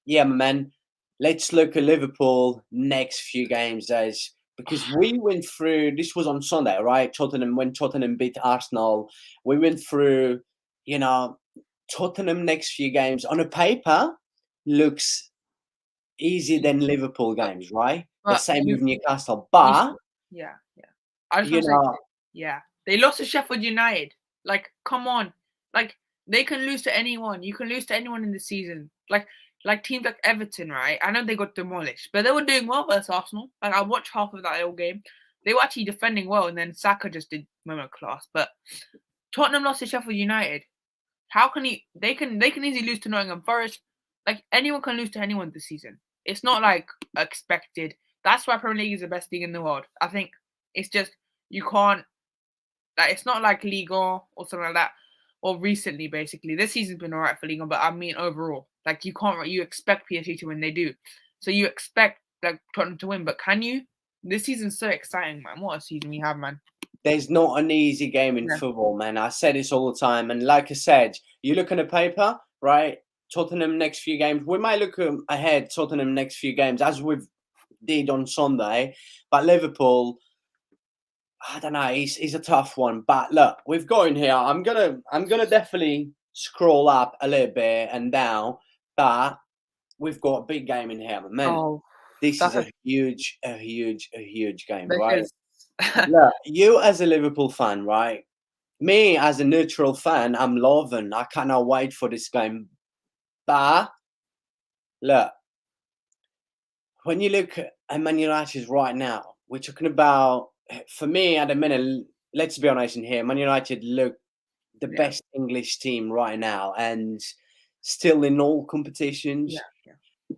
yeah, man, let's look at Liverpool next few games as because we went through this was on Sunday, right? Tottenham beat Arsenal. We went through, you know, Tottenham next few games on a paper looks easier than Liverpool games, right? The but same with Newcastle. you But yeah, yeah. I just you want to say, know, yeah, they lost to Sheffield United. Like, come on, like they can lose to anyone. You can lose to anyone in the season. Like teams like Everton, right? I know they got demolished, but they were doing well versus Arsenal. Like I watched half of that whole game. They were actually defending well, and then Saka just did moment class. But Tottenham lost to Sheffield United. How can he? They can easily lose to Nottingham Forest. Like anyone can lose to anyone this season. It's not like expected. That's why Premier League is the best league in the world. I think it's just you can't like it's not like Liga or something like that. Or recently, basically, this season's been alright for Liga, but I mean overall, like you expect PSG to win, they do. So you expect like Tottenham to win, but can you? This season's so exciting, man. What a season we have, man. there's not an easy game in Yeah, football, man. I say this all the time. And like I said, you look on the paper, right? Tottenham next few games. We might look ahead Tottenham next few games as we did on Sunday. But Liverpool, I don't know, he's a tough one. But look, we've got in here. I'm gonna definitely scroll up a little bit and down, but we've got a big game in here, man. Oh, This is that's a huge game, right? because Look, you as a Liverpool fan, right? Me as a neutral fan, I'm loving. I cannot wait for this game. But look, when you look at Man United right now, we're talking about for me at the minute. Let's be honest in here, Man United look the yeah, best English team right now, and still in all competitions. yeah, yeah,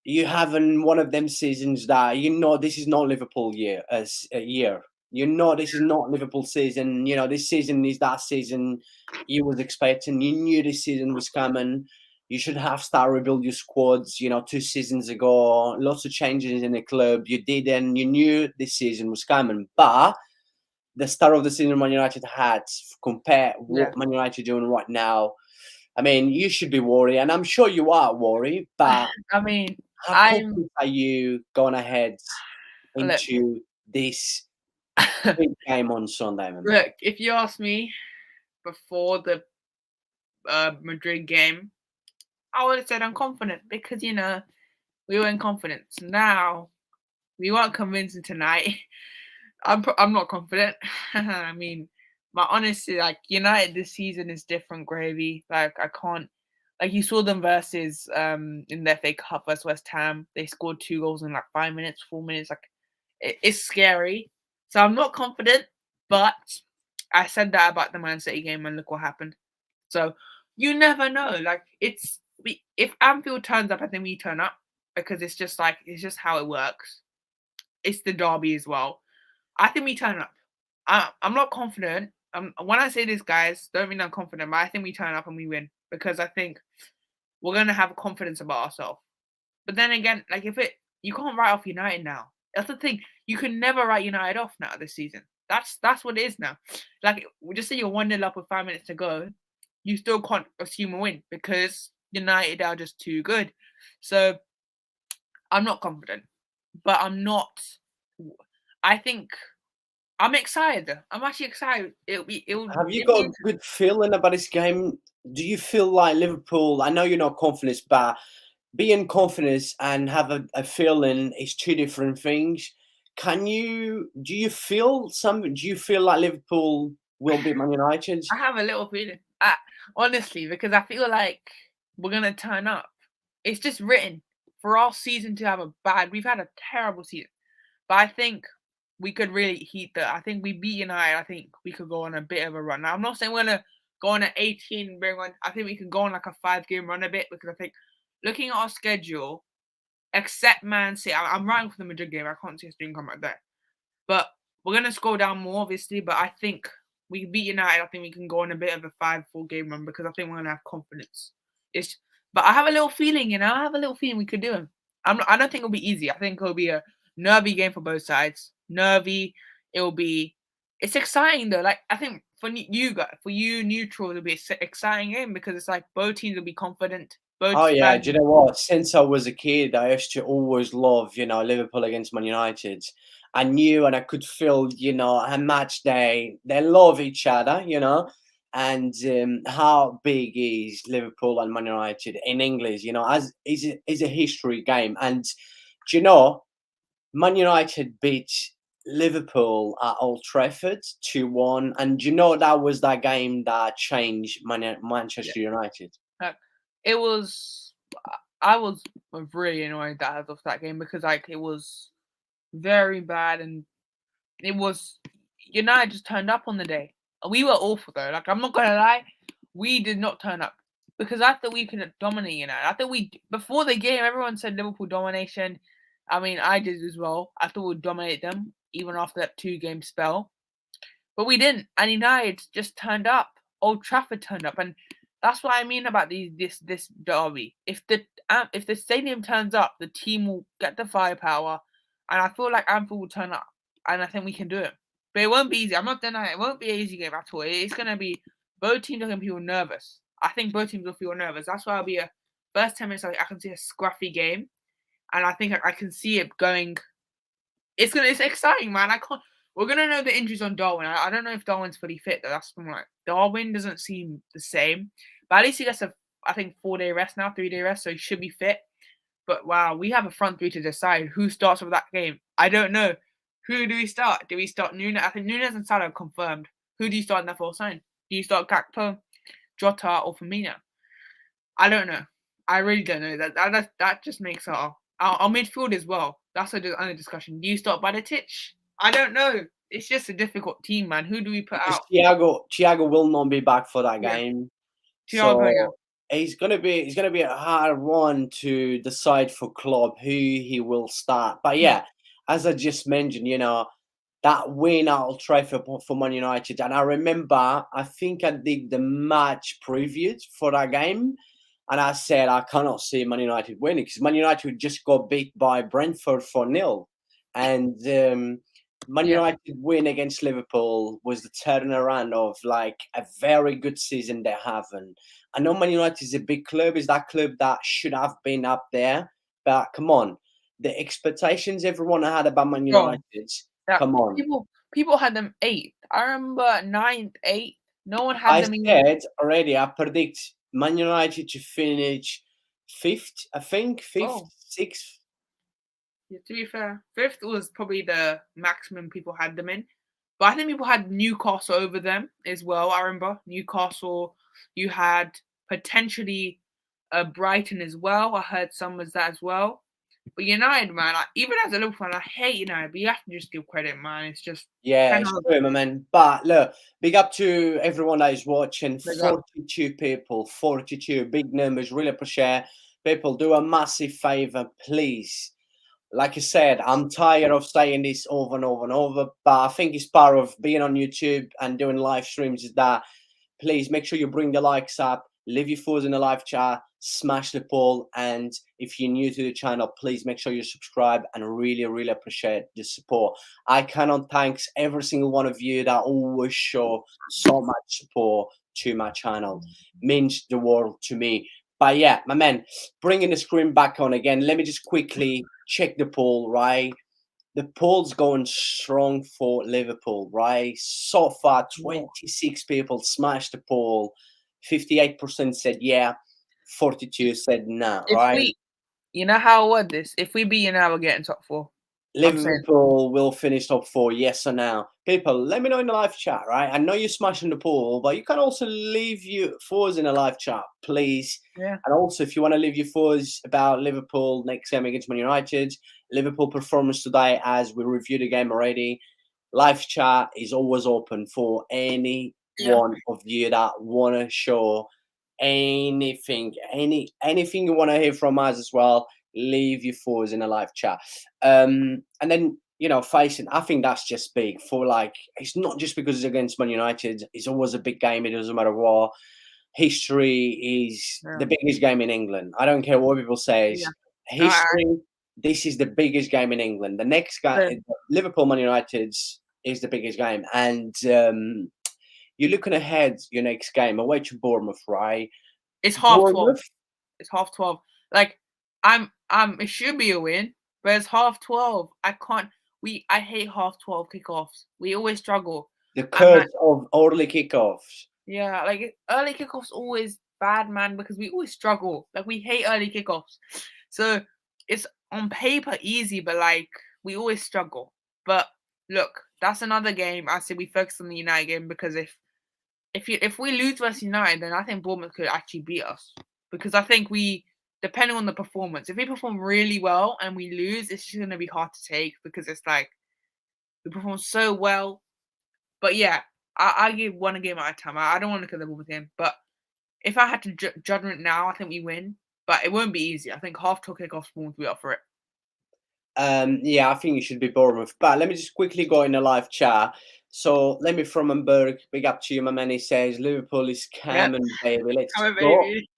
You having one of them seasons that you know this is not Liverpool year as a year. You know this is not Liverpool season. You know this season is that season you was expecting. You knew this season was coming. You should have start rebuild your squads. You know 2 seasons ago, lots of changes in the club. You didn't. You knew this season was coming, but the start of the season Man United had compare yeah. what Man United doing right now. I mean, you should be worried, and I'm sure you are worried, but I mean, how I'm confident are you going ahead look, into this big game on Sunday, my man? look. If you ask me before the Madrid game, I would have said I'm confident because we were in confidence. Now we weren't convincing tonight. I'm not confident. I mean, my honesty, like United this season is different gravy. Like I can't, like you saw them versus in the FA Cup versus West Ham. They scored 2 goals in like 5 minutes, 4 minutes. Like it's scary. So I'm not confident, but I said that about the Man City game and look what happened. So you never know. Like if Anfield turns up, I think we turn up because it's just how it works. It's the derby as well. I think we turn up. I'm not confident. When I say this, guys, don't mean I'm confident, but I think we turn up and we win because I think we're gonna have confidence about ourselves. But then again, like you can't write off United now. That's the thing. You can never write United off now this season. That's what it is now. Like we just say you're 1-0 up with 5 minutes to go, you still can't assume a win because United are just too good. So I'm not confident, but I'm not. I think I'm excited. I'm actually excited. Have you It'll be got a good feeling about this game? Do you feel like Liverpool? I know you're not confident, but being confident and have a feeling is two different things. Do you feel something? Do you feel like Liverpool will beat Man United? I have a little feeling, honestly, because I feel like we're gonna turn up. It's just written for our season to have a bad. We've had a terrible season, but I think we could really heat the. I think we beat United. I think we could go on a bit of a run. Now I'm not saying we're gonna go on an 18 bring one. I think we can go on like a 5-game run a bit because I think looking at our schedule, except Man City. I'm writing for the Madrid game. I can't see us doing come right there. But we're going to scroll down more, obviously. But I think we beat United. I think we can go on a bit of a 5-4 game run because I think we're going to have confidence. But I have a little feeling, I have a little feeling we could do it. I don't think it'll be easy. I think it'll be a nervy game for both sides. Nervy. It's exciting though. Like I think for you neutral, it'll be an exciting game because it's like both teams will be confident. Oh yeah, do you know what? Since I was a kid, I used to always love, Liverpool against Man United. I knew and I could feel, a match day. They love each other, and how big is Liverpool and Man United in English, as is a history game. And do you know, Man United beat Liverpool at Old Trafford 2-1, and that was that game that changed Manchester United. It was. I was really annoyed that of that game because it was very bad and it was United just turned up on the day. We were awful though. Like I'm not gonna lie, we did not turn up because I thought we could dominate United. I thought before the game everyone said Liverpool domination. I mean I did as well. I thought we'd dominate them even after that 2-game spell, but we didn't. And United just turned up. Old Trafford turned up, and that's what I mean about this derby. If the stadium turns up, the team will get the firepower, and I feel like Anfield will turn up, and I think we can do it. But it won't be easy. I'm not denying it won't be an easy game at all. It's gonna be both teams are gonna feel nervous. I think both teams will feel nervous. That's why it'll be a first 10 minutes. I can see a scruffy game, and I think I can see it going. It's exciting, man. We're gonna know the injuries on Darwin. I don't know if Darwin's fully fit though. That's right. Darwin doesn't seem the same. But at least he gets I think 4-day rest now, 3-day rest, so he should be fit. But wow, we have a front three to decide who starts with that game. I don't know. Who do we start? Do we start Nunes? I think Nunes and Salah are confirmed. Who do you start in that false sign? Do you start Gakpo, Jota, or Firmino? I don't know. I really don't know. That just makes our midfield as well. That's another discussion. Do you start Baditic? I don't know. It's just a difficult team, man. Who do we put out? Thiago will not be back for that game. So it's gonna be a hard one to decide for Klopp who he will start. But yeah, as I just mentioned, that win at Old Trafford for Man United, and I remember I think I did the match preview for that game, and I said I cannot see Man United winning because Man United just got beat by Brentford 4-0, and Man United win against Liverpool was the turnaround of like a very good season they haven't. I know Man United is a big club, is that club that should have been up there, but come on, the expectations everyone had about Man United, come on. People had them 8th. I remember 9th, 8th. No one had them. I said already, I predict Man United to finish 5th, I think, 5th, 6th. Yeah, to be fair, 5th was probably the maximum people had them in. But I think people had Newcastle over them as well. I remember Newcastle. You had potentially Brighton as well. I heard some was that as well. But United, man, even as a Liverpool fan, I hate United. But you have to just give credit, man. It's just it's true, my man. But look, big up to everyone that is watching. 42 people, 42 big numbers. Really appreciate. People, do a massive favor, please. Like I said, I'm tired of saying this over and over and over, but I think it's part of being on YouTube and doing live streams is that please make sure you bring the likes up, leave your thoughts in the live chat, smash the poll, and if you're new to the channel, please make sure you subscribe and really, really appreciate the support. I cannot thank every single one of you that always show so much support to my channel. It means the world to me. But yeah, my man, bringing the screen back on again, let me just quickly check the poll, right? The poll's going strong for Liverpool, right? So far, 26 people smashed the poll. 58% said yeah. 42 said no, right? You know how I word this? If we beat United, we're getting top 4. Liverpool will finish top 4, yes or no? People, let me know in the live chat, right? I know you're smashing the poll, but you can also leave your thoughts in the live chat, please. Yeah. And also, if you want to leave your thoughts about Liverpool next game against Man United, Liverpool performance today, as we reviewed the game already, live chat is always open for any one of you that want to show anything you want to hear from us as well. leave your thoughts in a live chat. And then, facing, I think that's just big for like, it's not just because it's against Man United, it's always a big game, it doesn't matter what. History is the biggest game in England. I don't care what people say. Yeah. History, this is the biggest game in England. The next game, Liverpool Man United, is the biggest game. And you're looking ahead your next game away to Bournemouth, right? It's half 12. It's half 12. Like it should be a win, but it's half 12. I hate half 12 kickoffs. We always struggle. The curse of early kickoffs. Yeah, like early kickoffs always bad, man, because we always struggle. Like we hate early kickoffs. So it's on paper easy, but like we always struggle. But look, that's another game. I say we focus on the United game because if we lose versus United, then I think Bournemouth could actually beat us. Because I think depending on the performance, if we perform really well and we lose, it's just going to be hard to take because it's like we perform so well. But yeah, I give one game at a time. I don't want to look at the Bournemouth game. But if I had to judge it now, I think we win. But it won't be easy. I think half 12 kickoffs Bournemouth will be up for it. Yeah, I think it should be Bournemouth. But let me just quickly go in a live chat. So let me from Hamburg, big up to you, my man. He says Liverpool is coming, baby. Let's go. Baby.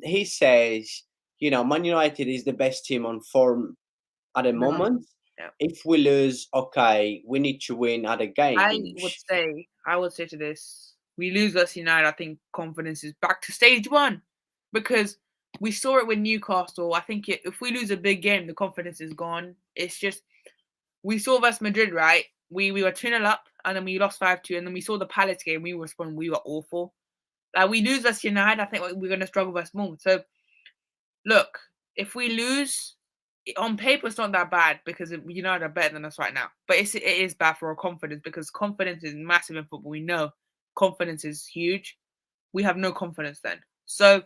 He says, Man United is the best team on form at the moment. Yeah. If we lose, okay, we need to win other games. I would say to this, we lose versus United, I think confidence is back to stage one. Because we saw it with Newcastle. I think if we lose a big game, the confidence is gone. It's just, we saw versus Madrid, right? We were 2-0 up, and then we lost 5-2, and then we saw the Palace game, we were awful. Like, we lose versus United, I think we're going to struggle versus Bournemouth. So, look, if we lose, on paper, it's not that bad because United are better than us right now. But it is bad for our confidence because confidence is massive in football. We know confidence is huge. We have no confidence then. So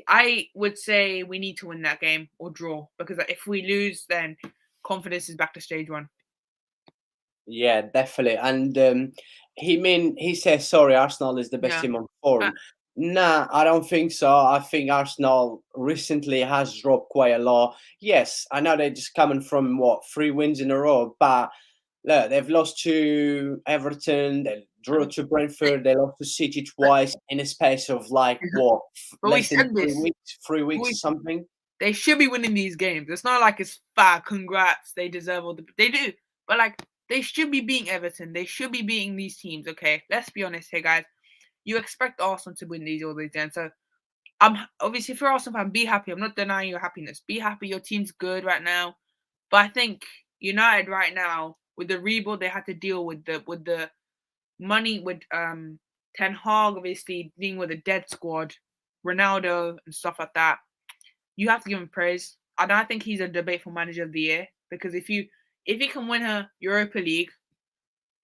I would say we need to win that game or draw because if we lose, then confidence is back to stage one. Yeah, definitely. And he says, sorry, Arsenal is the best team on form. Nah, I don't think so. I think Arsenal recently has dropped quite a lot. Yes, I know they're just coming from, 3 wins in a row, but look, they've lost to Everton, they drew to Brentford, they lost to City twice in a space of less than 3 weeks or something. They should be winning these games. It's not like it's far. Congrats, they deserve all they do. But like they should be beating Everton. They should be beating these teams. Okay, let's be honest here, guys. You expect Arsenal to win all these games. So obviously if you're Arsenal fan, be happy. I'm not denying your happiness. Be happy. Your team's good right now. But I think United right now, with the rebuild they had to deal with the money with Ten Hag obviously dealing with a dead squad, Ronaldo and stuff like that. You have to give him praise. And I think he's a debate for manager of the year because if he can win a Europa League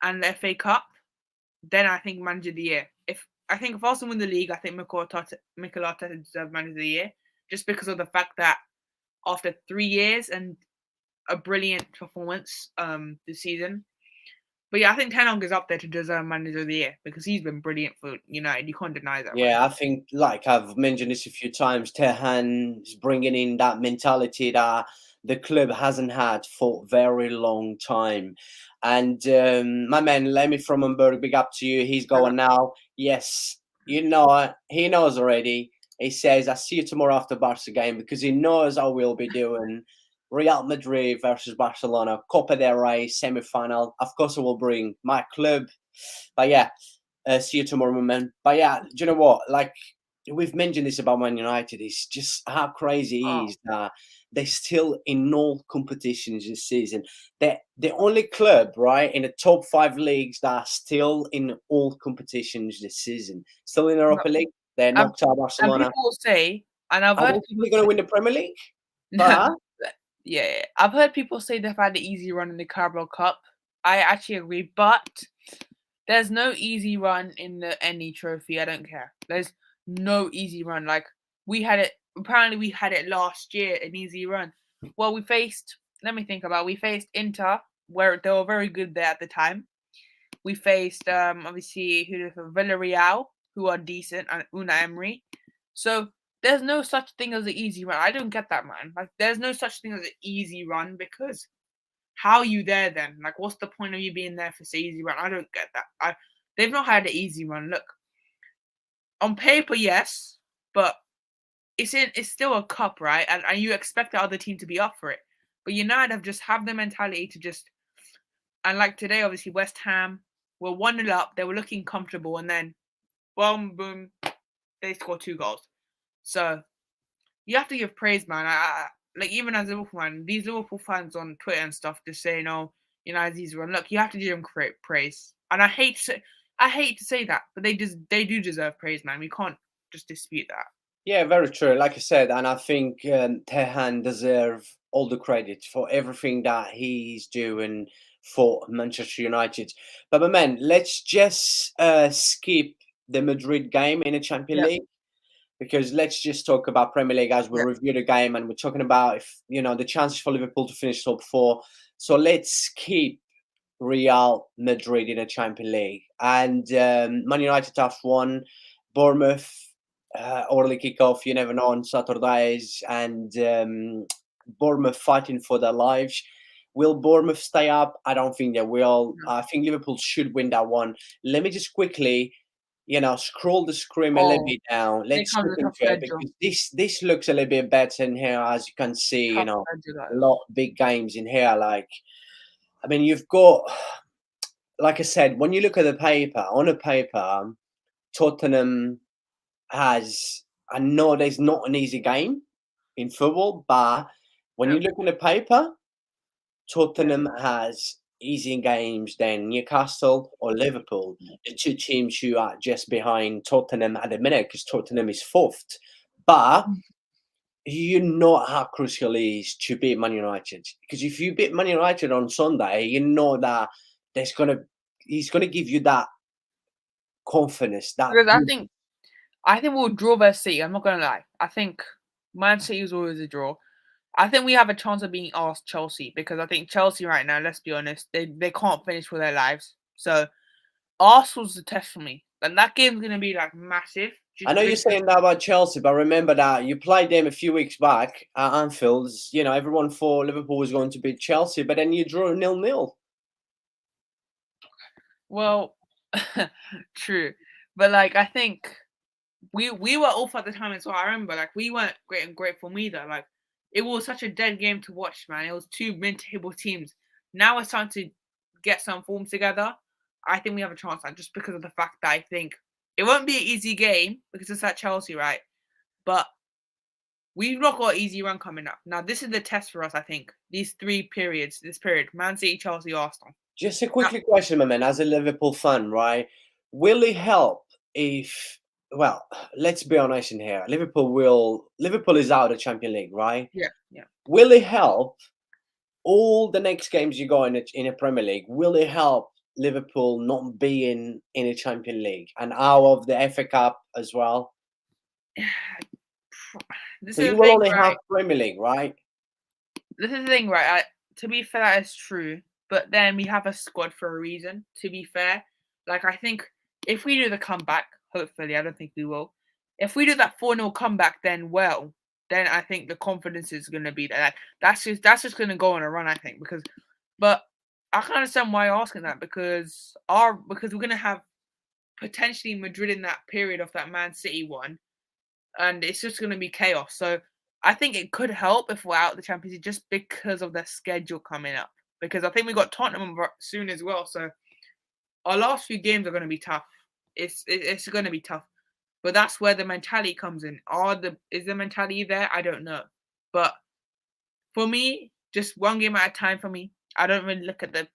and the FA Cup, then I think manager of the year. If Arsenal win the league, I think Mikel Arteta deserves manager of the year just because of the fact that after 3 years and a brilliant performance this season. But yeah, I think Ten Hag is up there to deserve manager of the year because he's been brilliant for United. You can't deny that. Yeah, right? I think, like I've mentioned this a few times, Tehan is bringing in that mentality that the club hasn't had for a very long time. And my man, Lemmy from Hamburg, big up to you. He's going now. Yes, he knows already. He says, I see you tomorrow after Barca game because he knows I will be doing Real Madrid versus Barcelona, Copa del Rey semi-final. Of course, I will bring my club. But yeah, see you tomorrow, man. But yeah, do you know what? Like, we've mentioned this about Man United. It's just how crazy it is that they're still in all competitions this season. They're the only club, right, in the top 5 leagues that are still in all competitions this season. Still in the Europa League. They're knocked out Barcelona. And people say, and I've heard people going to win the Premier League. But yeah, I've heard people say they've had an easy run in the Carabao Cup. I actually agree, but there's no easy run in any trophy. I don't care. There's no easy run. Like we had it. Apparently, we had it last year. An easy run. Well, we faced. Let me think about. It. We faced Inter, where they were very good there at the time. We faced obviously Villarreal, who are decent, and Unai Emery. So there's no such thing as an easy run. I don't get that, man. Like, there's no such thing as an easy run because how are you there then? Like, what's the point of you being there for say easy run? I don't get that. They've not had an easy run. Look, on paper, yes, but it's still a cup, right? And you expect the other team to be up for it. But United have the mentality to just, and like today, obviously West Ham were 1-0 up. They were looking comfortable, and then boom, boom, they scored 2 goals. So you have to give praise, man. Like, even as a Liverpool fan, these Liverpool fans on Twitter and stuff just saying, "Oh, United's easy run." Look, you have to give them praise, and I hate to say that, but they do deserve praise, man. We can't just dispute that. Yeah, very true. Like I said, and I think Tehan deserve all the credit for everything that he's doing for Manchester United. But my man, let's just skip the Madrid game in the Champions Yeah. League, because let's just talk about Premier League as we review the game, and we're talking about, if the chances for Liverpool to finish top 4. So let's keep Real Madrid in the Champions League, and Man United have won. Bournemouth early kickoff. You never know on Saturdays, and Bournemouth fighting for their lives. Will Bournemouth stay up? I don't think they will. No. I think Liverpool should win that one. Let me just quickly, scroll the screen a little bit down. Let's look into it, because this looks a little bit better in here, as you can see. A lot of big games in here. Like, I mean, you've got, like I said, when you look at the paper, Tottenham has, I know there's not an easy game in football, but when you look on the paper, Tottenham has easier games than Newcastle or Liverpool, the 2 teams who are just behind Tottenham at the minute, because Tottenham is 4th. But you know how crucial it is to beat Man United, because if you beat Man United on Sunday, you know that he's gonna give you that confidence. Because I think we'll draw versus City. I'm not gonna lie. I think Man City is always a draw. I think we have a chance of being asked Chelsea, because I think Chelsea right now, let's be honest, they can't finish for their lives. So Arsenal's the test for me. And that game's gonna be like massive. I know you're saying that about Chelsea, but remember that you played them a few weeks back at Anfield. Everyone thought Liverpool was going to beat Chelsea, but then you drew 0-0. Well, true. But like, I think we were off at the time as well. I remember, like, we weren't grateful either. Like, it was such a dead game to watch, man. It was 2 mid-table teams. Now we're starting to get some form together. I think we have a chance, like, just because of the fact that I think it won't be an easy game because it's at Chelsea, right? But we've not got an easy run coming up. Now, this is the test for us, I think. These 3 periods, Man City, Chelsea, Arsenal. Just a quick question, my man, as a Liverpool fan, right? Will it help if, well, let's be honest in here, Liverpool is out of the Champions League, right? Yeah. Will it help all the next games you go in a Premier League? Will it help Liverpool not being in a Champions League and out of the FA Cup as well? So you will only have Premier League, right? This is the thing, right? To be fair, that is true. But then we have a squad for a reason, to be fair. Like, I think if we do the comeback, hopefully, I don't think we will. If we do that 4-0 comeback, then I think the confidence is going to be there. That's just going to go on a run, I think. But I can understand why you're asking that, because we're going to have potentially Madrid in that period of that Man City one, and it's just going to be chaos. So I think it could help if we're out of the Champions League, just because of the schedule coming up. Because I think we got Tottenham soon as well. So our last few games are going to be tough. It's going to be tough. But that's where the mentality comes in. Is the mentality there? I don't know. But for me, just one game at a time for me. I don't really look at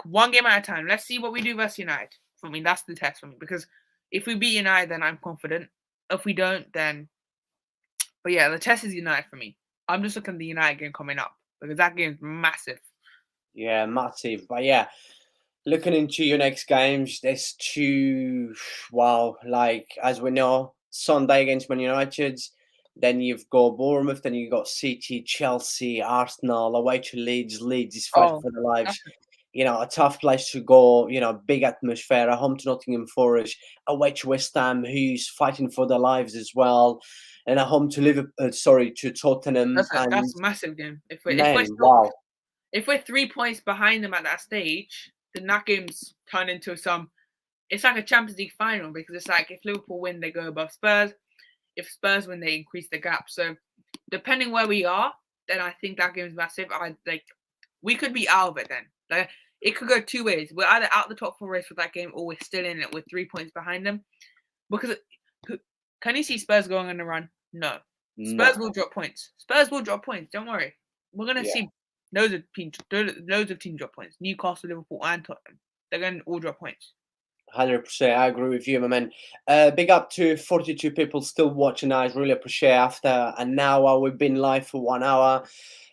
one game at a time. Let's see what we do versus United. For me, that's the test for me. Because if we beat United, then I'm confident. If we don't, then... But yeah, the test is United for me. I'm just looking at the United game coming up, because that game's massive. Yeah, massive. But yeah, looking into your next games, there's 2, as we know, Sunday against Man United, then you've got Bournemouth, then you've got City, Chelsea, Arsenal, away to Leeds. Leeds is fighting for their lives. A tough place to go, big atmosphere, home to Nottingham Forest, away to West Ham, who's fighting for their lives as well. and at home to Liverpool. Sorry, to Tottenham. That's And a massive game. man, wow, If we're 3 points behind them at that stage, then that game's turned into some. It's like a Champions League final because it's like if Liverpool win, they go above Spurs. If Spurs win, they increase the gap. So depending where we are, then I think that game's massive. We could be out of it then. Like it could go two ways. We're either out the top four race with that game, or we're still in it with 3 points behind them. Because can you see Spurs going on a run? No. Spurs will drop points. Spurs will drop points. Don't worry. We're gonna see loads of teams drop points. Newcastle, Liverpool, and Tottenham. They're going to all drop points. 100%. I agree with you, my man. Big up to 42 people still watching. I really appreciate after an hour. We've been live for 1 hour.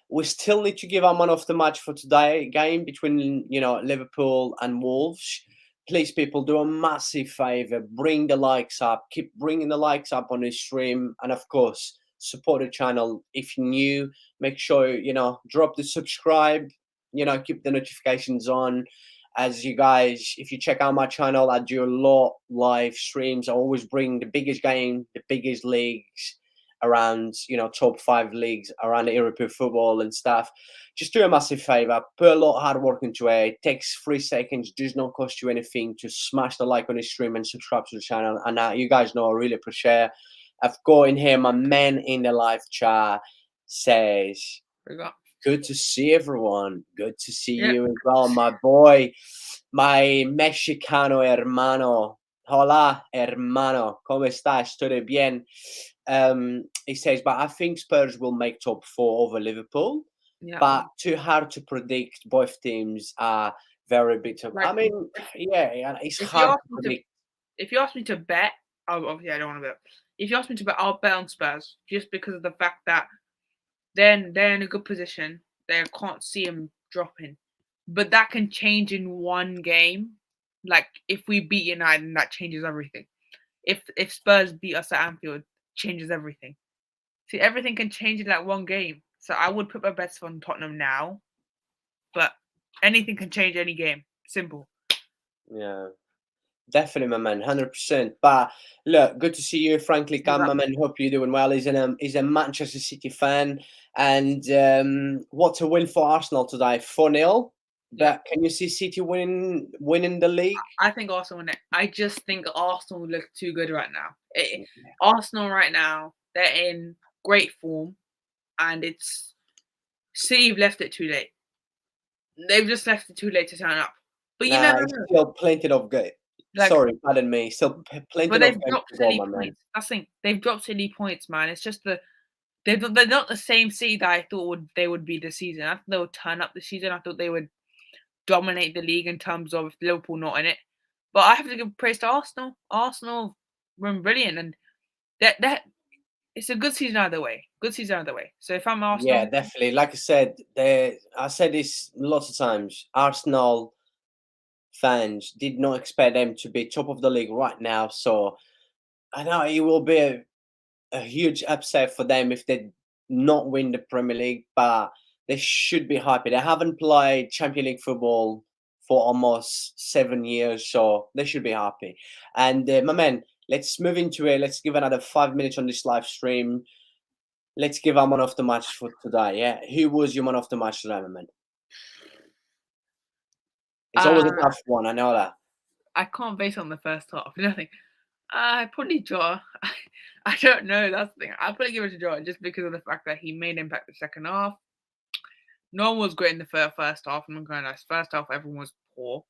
We still need to give our man of the match for today game between Liverpool and Wolves. Please, people, do a massive favor. Bring the likes up. Keep bringing the likes up on this stream, and of course, support the channel. If you're new, make sure drop the subscribe. Keep the notifications on. As you guys, if you check out my channel, I do a lot live streams. I always bring the biggest game, the biggest leagues around, top 5 leagues around the European football and stuff. Just do a massive favor, put a lot of hard work into it. It takes 3 seconds, does not cost you anything to smash the like on the stream and subscribe to the channel. And you guys know I really appreciate. I've got in here, my man in the live chat says, good to see everyone. Good to see you as well, my boy, my Mexicano hermano. Hola, hermano. ¿Cómo estás? Todo bien? He says, but I think Spurs will make top 4 over Liverpool. Yeah. But too hard to predict. Both teams are very bitter. Like, I mean, it's hard to predict. If you ask me to bet, obviously I don't want to bet. If you ask me to bet, I'll bet on Spurs just because of the fact that they're in a good position. They can't see them dropping. But that can change in one game. Like, if we beat United, then that changes everything. If Spurs beat us at Anfield, changes everything. See, everything can change in that one game. So I would put my bets on Tottenham now. But anything can change any game. Simple. Yeah. Definitely, my man, 100%. But look, good to see you, frankly, Cam, my man. Hope you're doing well. He's a Manchester City fan, and what a win for Arsenal today, 4-0. But can you see City winning the league? I think Arsenal win it. I just think Arsenal look too good right now. Arsenal right now, they're in great form, and it's City left it too late. They've just left it too late to turn up. But you never know. Still plenty of good. Sorry, pardon me. Still plenty but of they've dropped silly points. That's the thing. They've dropped silly points, man. It's just they're not the same City that I thought they would be this season. I thought they would turn up this season. I thought they would dominate the league in terms of Liverpool not in it. But I have to give praise to Arsenal. Arsenal were brilliant, and that it's a good season either way. Good season either way. So if I'm Arsenal, yeah, definitely. Like I said, I said this lots of times. Arsenal fans did not expect them to be top of the league right now. So I know it will be a huge upset for them if they not win the Premier League, but they should be happy. They haven't played Champions League football for almost 7 years, so they should be happy. And my man, let's move into it. Let's give another 5 minutes on this live stream. Let's give our man of the match for today. Yeah, who was your man of the match today, my man? It's always a tough one, I know that. I can't base on the first half. Nothing. I probably draw. I don't know. That's the thing. I'll probably give it to Draw just because of the fact that he made impact the second half. No one was great in the first half. I'm going to first half, everyone was poor.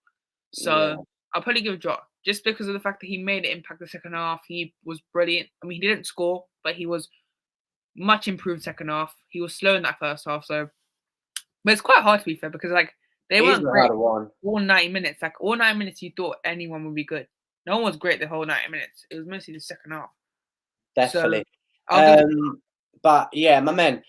So I'll probably give it a Draw just because of the fact that he made an impact the second half. He was brilliant. I mean, he didn't score, but he was much improved second half. He was slow in that first half. So, but it's quite hard to be fair because they weren't great all 90 minutes. All 90 minutes, you thought anyone would be good. No one was great the whole 90 minutes. It was mostly the second half. Definitely. So, but yeah, my man,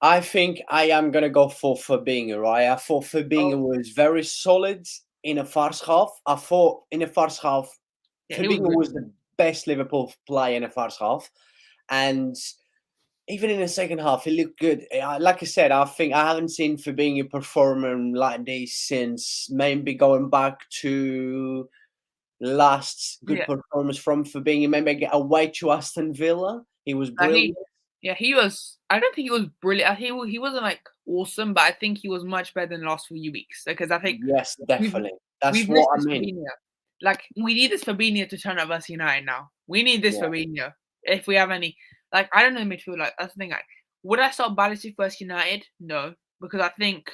I think I am going to go for Fabinho, right? I thought Fabinho was very solid in the first half. I thought in the first half, Fabinho was the best Liverpool player in the first half. And even in the second half, he looked good. Like I said, I think I haven't seen Fabinho performing like this since maybe going back to last good performance from Fabinho. Maybe get away to Aston Villa. He was Like brilliant. he was. I don't think he was brilliant. He wasn't like awesome, but I think he was much better than the last few weeks because I think Yes, we've definitely. That's we've missed what I this mean. Fabinho. Like we need this Fabinho to turn up versus United now. We need this Yeah. Fabinho if we have any. Like I don't know midfield. Like that's the thing. Like would I start Ballester versus United? No, because I think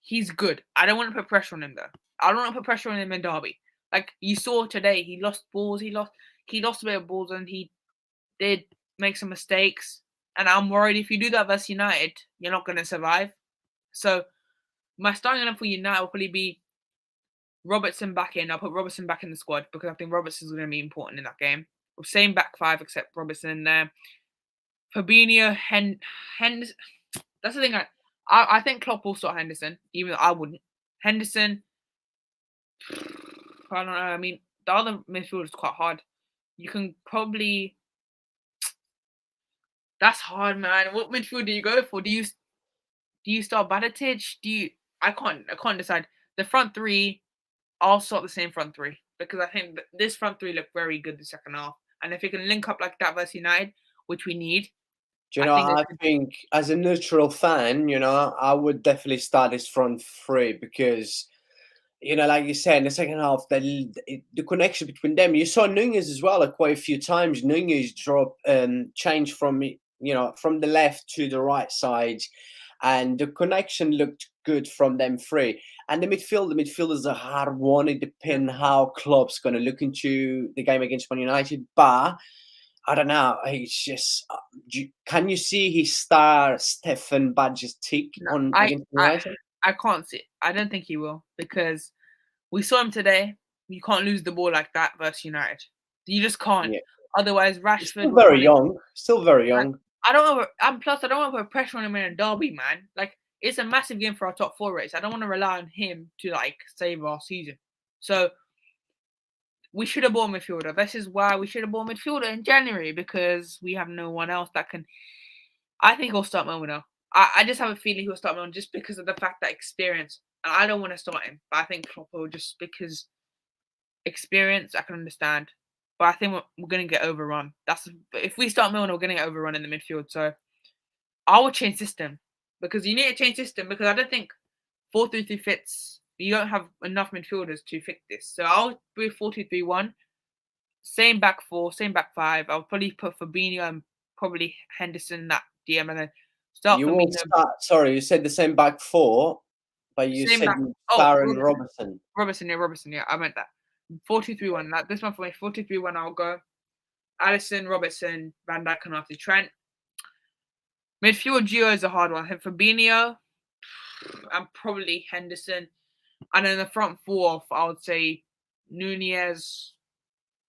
he's good. I don't want to put pressure on him though. I don't want to put pressure on him in Derby. Like you saw today, he lost balls. He lost a bit of balls, and he did make some mistakes. And I'm worried if you do that versus United, you're not going to survive. So my starting lineup for United will probably be Robertson back in. I'll put Robertson back in the squad because I think Robertson's going to be important in that game. Same back five except Robertson in there. Fabinho, Henderson. That's the thing. I think Klopp will start Henderson, even though I wouldn't. Henderson. I don't know. I mean, the other midfield is quite hard. You can probably. That's hard, man. What midfield do you go for? Do you start Badatic? I can't decide. The front three, I'll start the same front three because I think this front three looked very good the second half. And if it can link up like that versus United, which we need, Do you I know, think I think as a neutral fan, I would definitely start this front three because, like you said, in the second half, the connection between them, you saw Nunez as well quite a few times. Nunez changed from the left to the right side, and the connection looked good from them three. And the midfield is a hard one. It depends how Klopp's going to look into the game against Man United, but I don't know. It's just, can you see his star Stefan Badger's tick no, on I against I United? I can't see. I don't think he will because we saw him today. You can't lose the ball like that versus United. You just can't. Yeah, Otherwise, he's Rashford still will very probably. young. Still very Like, young. I don't want. And plus, I don't want to put pressure on him in a derby, man. Like it's a massive game for our top four race. I don't want to rely on him to like save our season. So we should have bought a midfielder. This is why we should have bought a midfielder in January because we have no one else that can. I think he'll start Mono. I just have a feeling he'll start Mono just because of the fact that experience. And I don't want to start him, but I think Klopp will just because experience I can understand. But I think we're going to get overrun. If we start Milner, we're going to get overrun in the midfield. So I will change system because you need to change system because I don't think 4-3-3 fits. You don't have enough midfielders to fit this. So I'll do 4-2-3-1. Same back four, same back five. I'll probably put Fabinho and probably Henderson in that DM and then start You will Fabinho. start. Sorry, you said the same back four, but you Same said back. Oh, Star and Robertson. Robertson. Yeah, I meant that. 4-2-3-1. Like this one for me. 4-2-3-1. I'll go. Alisson, Robertson, Van Dijk, and after Trent. Midfield duo is a hard one. I think Fabinho and probably Henderson. And then the front four, I would say Nunez,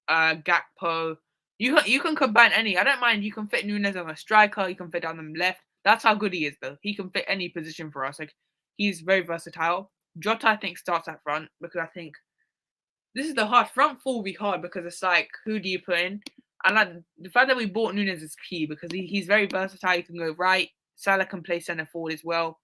Gakpo. You can combine any. I don't mind. You can fit Nunez on a striker. You can fit down the left. That's how good he is, though. He can fit any position for us. Like he's very versatile. Jota, I think, starts at front because I think this is the hard front four will be hard because it's like who do you put in? And like the fact that we bought Nunez is key because he's very versatile. He can go right. Salah can play centre forward as well.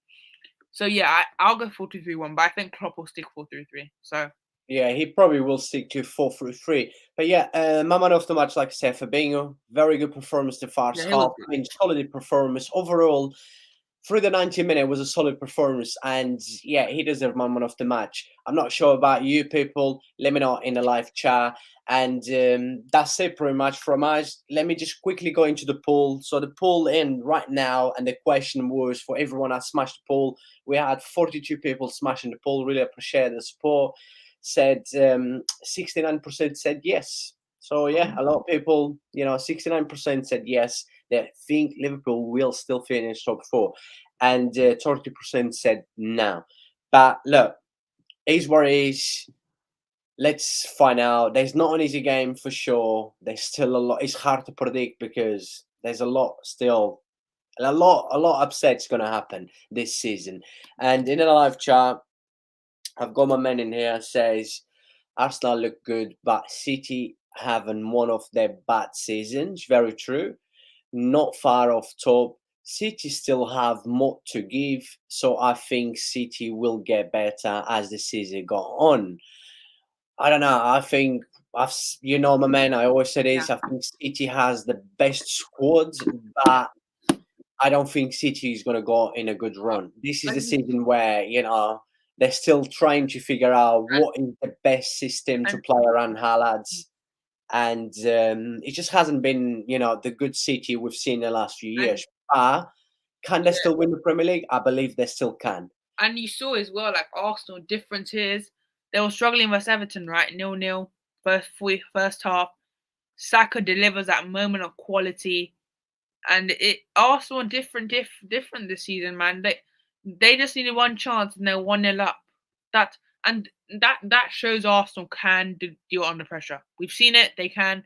So yeah, I'll go 4-2-3-1, but I think Klopp will stick 4-3-3. So Yeah, he probably will stick to 4-3-3. But yeah, my man of the match, like I said, Fabinho, very good performance the first yeah, he half. was I good. mean, solid performance overall. Through the 90 minutes was a solid performance, and yeah, he deserved my man of the match. I'm not sure about you people. Let me know in the live chat. And that's it pretty much from us. Let me just quickly go into the poll. So the poll in right now, and the question was for everyone that smashed the poll. We had 42 people smashing the poll. Really appreciate the support. Said 69% said yes. So yeah, a lot of people, 69% said yes. They think Liverpool will still finish top four, and 30% said no. But look, is what it is. Let's find out. There's not an easy game for sure. There's still a lot. It's hard to predict because there's a lot still. And a lot upset's going to happen this season. And in a live chat, I've got my man in here says Arsenal look good, but City having one of their bad seasons. Very true. Not far off top. City still have more to give, so I think City will get better as the season go on. I don't know. I think You know, my man, I always say this. Yeah. I think City has the best squad, but I don't think City is going to go in a good run. This is the And, season where, you know, they're still trying to figure out what is the best system to and, play around Haaland. And it just hasn't been, you know, the good City we've seen the last few and years. But can they yeah. still win the Premier League? I believe they still can. And you saw as well, like Arsenal, difference is they were struggling versus Everton, right? 0-0, first half. Saka delivers that moment of quality, and it Arsenal different this season, man. They just needed one chance and they're 1-0 up. That and that shows Arsenal can do it under pressure. We've seen it; they can.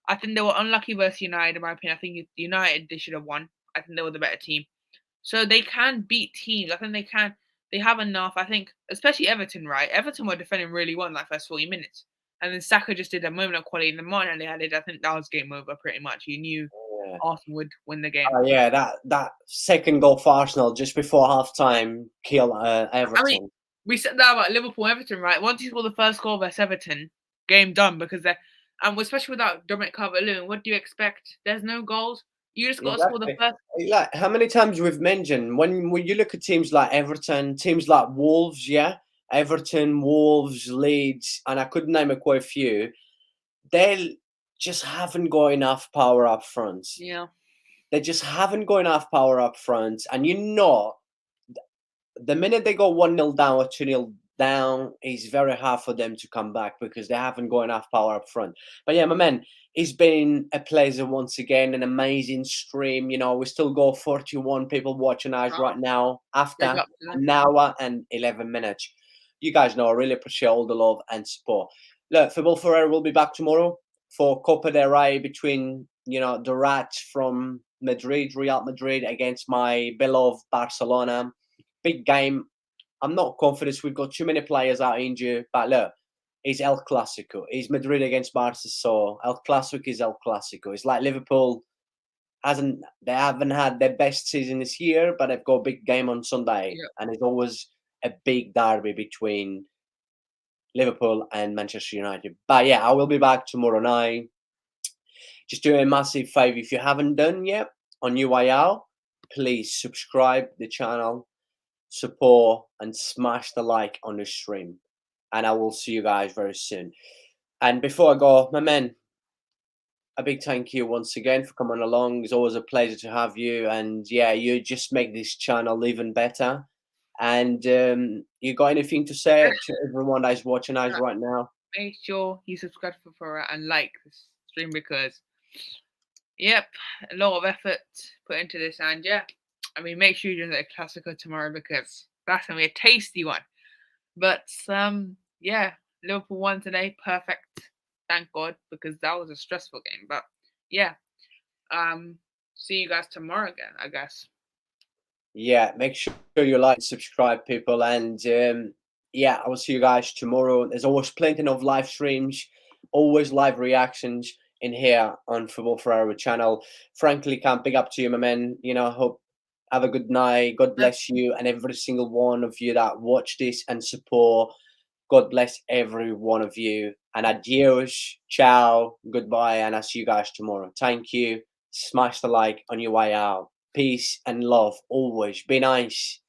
I think they were unlucky versus United, in my opinion. I think United they should have won. I think they were the better team. So they can beat teams. I think they can. They have enough. I think, especially Everton, right? Everton were defending really well in that first 40 minutes. And then Saka just did a moment of quality in the morning and they had it. I think that was game over pretty much. You knew Yeah. Arsenal would win the game. Yeah, that second goal for Arsenal just before half time killed Everton. I mean, we said that about Liverpool Everton, right? Once you score the first goal versus Everton, game done because they're and especially without Dominic Calvert-Lewin, what do you expect? There's no goals. You just got to score the Exactly. first. Like how many times we've mentioned when you look at teams like Everton, teams like Wolves, yeah, Everton, Wolves, Leeds, and I could name quite a few. They just haven't got enough power up front. Yeah. They just haven't got enough power up front, and you know, the minute they go 1-0 down or 2-0 down, it's very hard for them to come back because they haven't got enough power up front. But yeah, my man, it's been a pleasure once again, an amazing stream. You know, we still got 41 people watching us right now Big after up to them. an hour and 11 minutes. You guys know I really appreciate all the love and support. Look, Football Ferreira will be back tomorrow for Copa del Rey between, you know, the Rats from Madrid, Real Madrid, against my beloved Barcelona. Big game. I'm not confident we've got too many players out injured, but look, it's El Clasico. It's Madrid against Barca, so El Clasico is El Clasico. It's like Liverpool they haven't had their best season this year, but they've got a big game on Sunday, Yeah. and it's always a big derby between Liverpool and Manchester United. But yeah, I will be back tomorrow night. Just do a massive favor if you haven't done yet on your way out, please subscribe the channel, support, and smash the like on the stream. And I will see you guys very soon. And before I go, my man, a big thank you once again for coming along. It's always a pleasure to have you. And yeah, you just make this channel even better. And you got anything to say to everyone that is watching us right now? Make sure you subscribe for Ferreira and like this stream because, yep, a lot of effort put into this. And yeah, I mean, make sure you do the Classico tomorrow because that's going to be a tasty one. But yeah, Liverpool won today. Perfect. Thank God, because that was a stressful game. But yeah, see you guys tomorrow again, I guess. Yeah, make sure you like and subscribe, people. And yeah, I will see you guys tomorrow. There's always plenty of live streams, always live reactions in here on Football Ferreira channel. Frankly, can't pick up to you, my man. You know, hope have a good night. God bless you and every single one of you that watch this and support. God bless every one of you. And adios, ciao, goodbye, and I'll see you guys tomorrow. Thank you. Smash the like on your way out. Peace and love always. Be nice.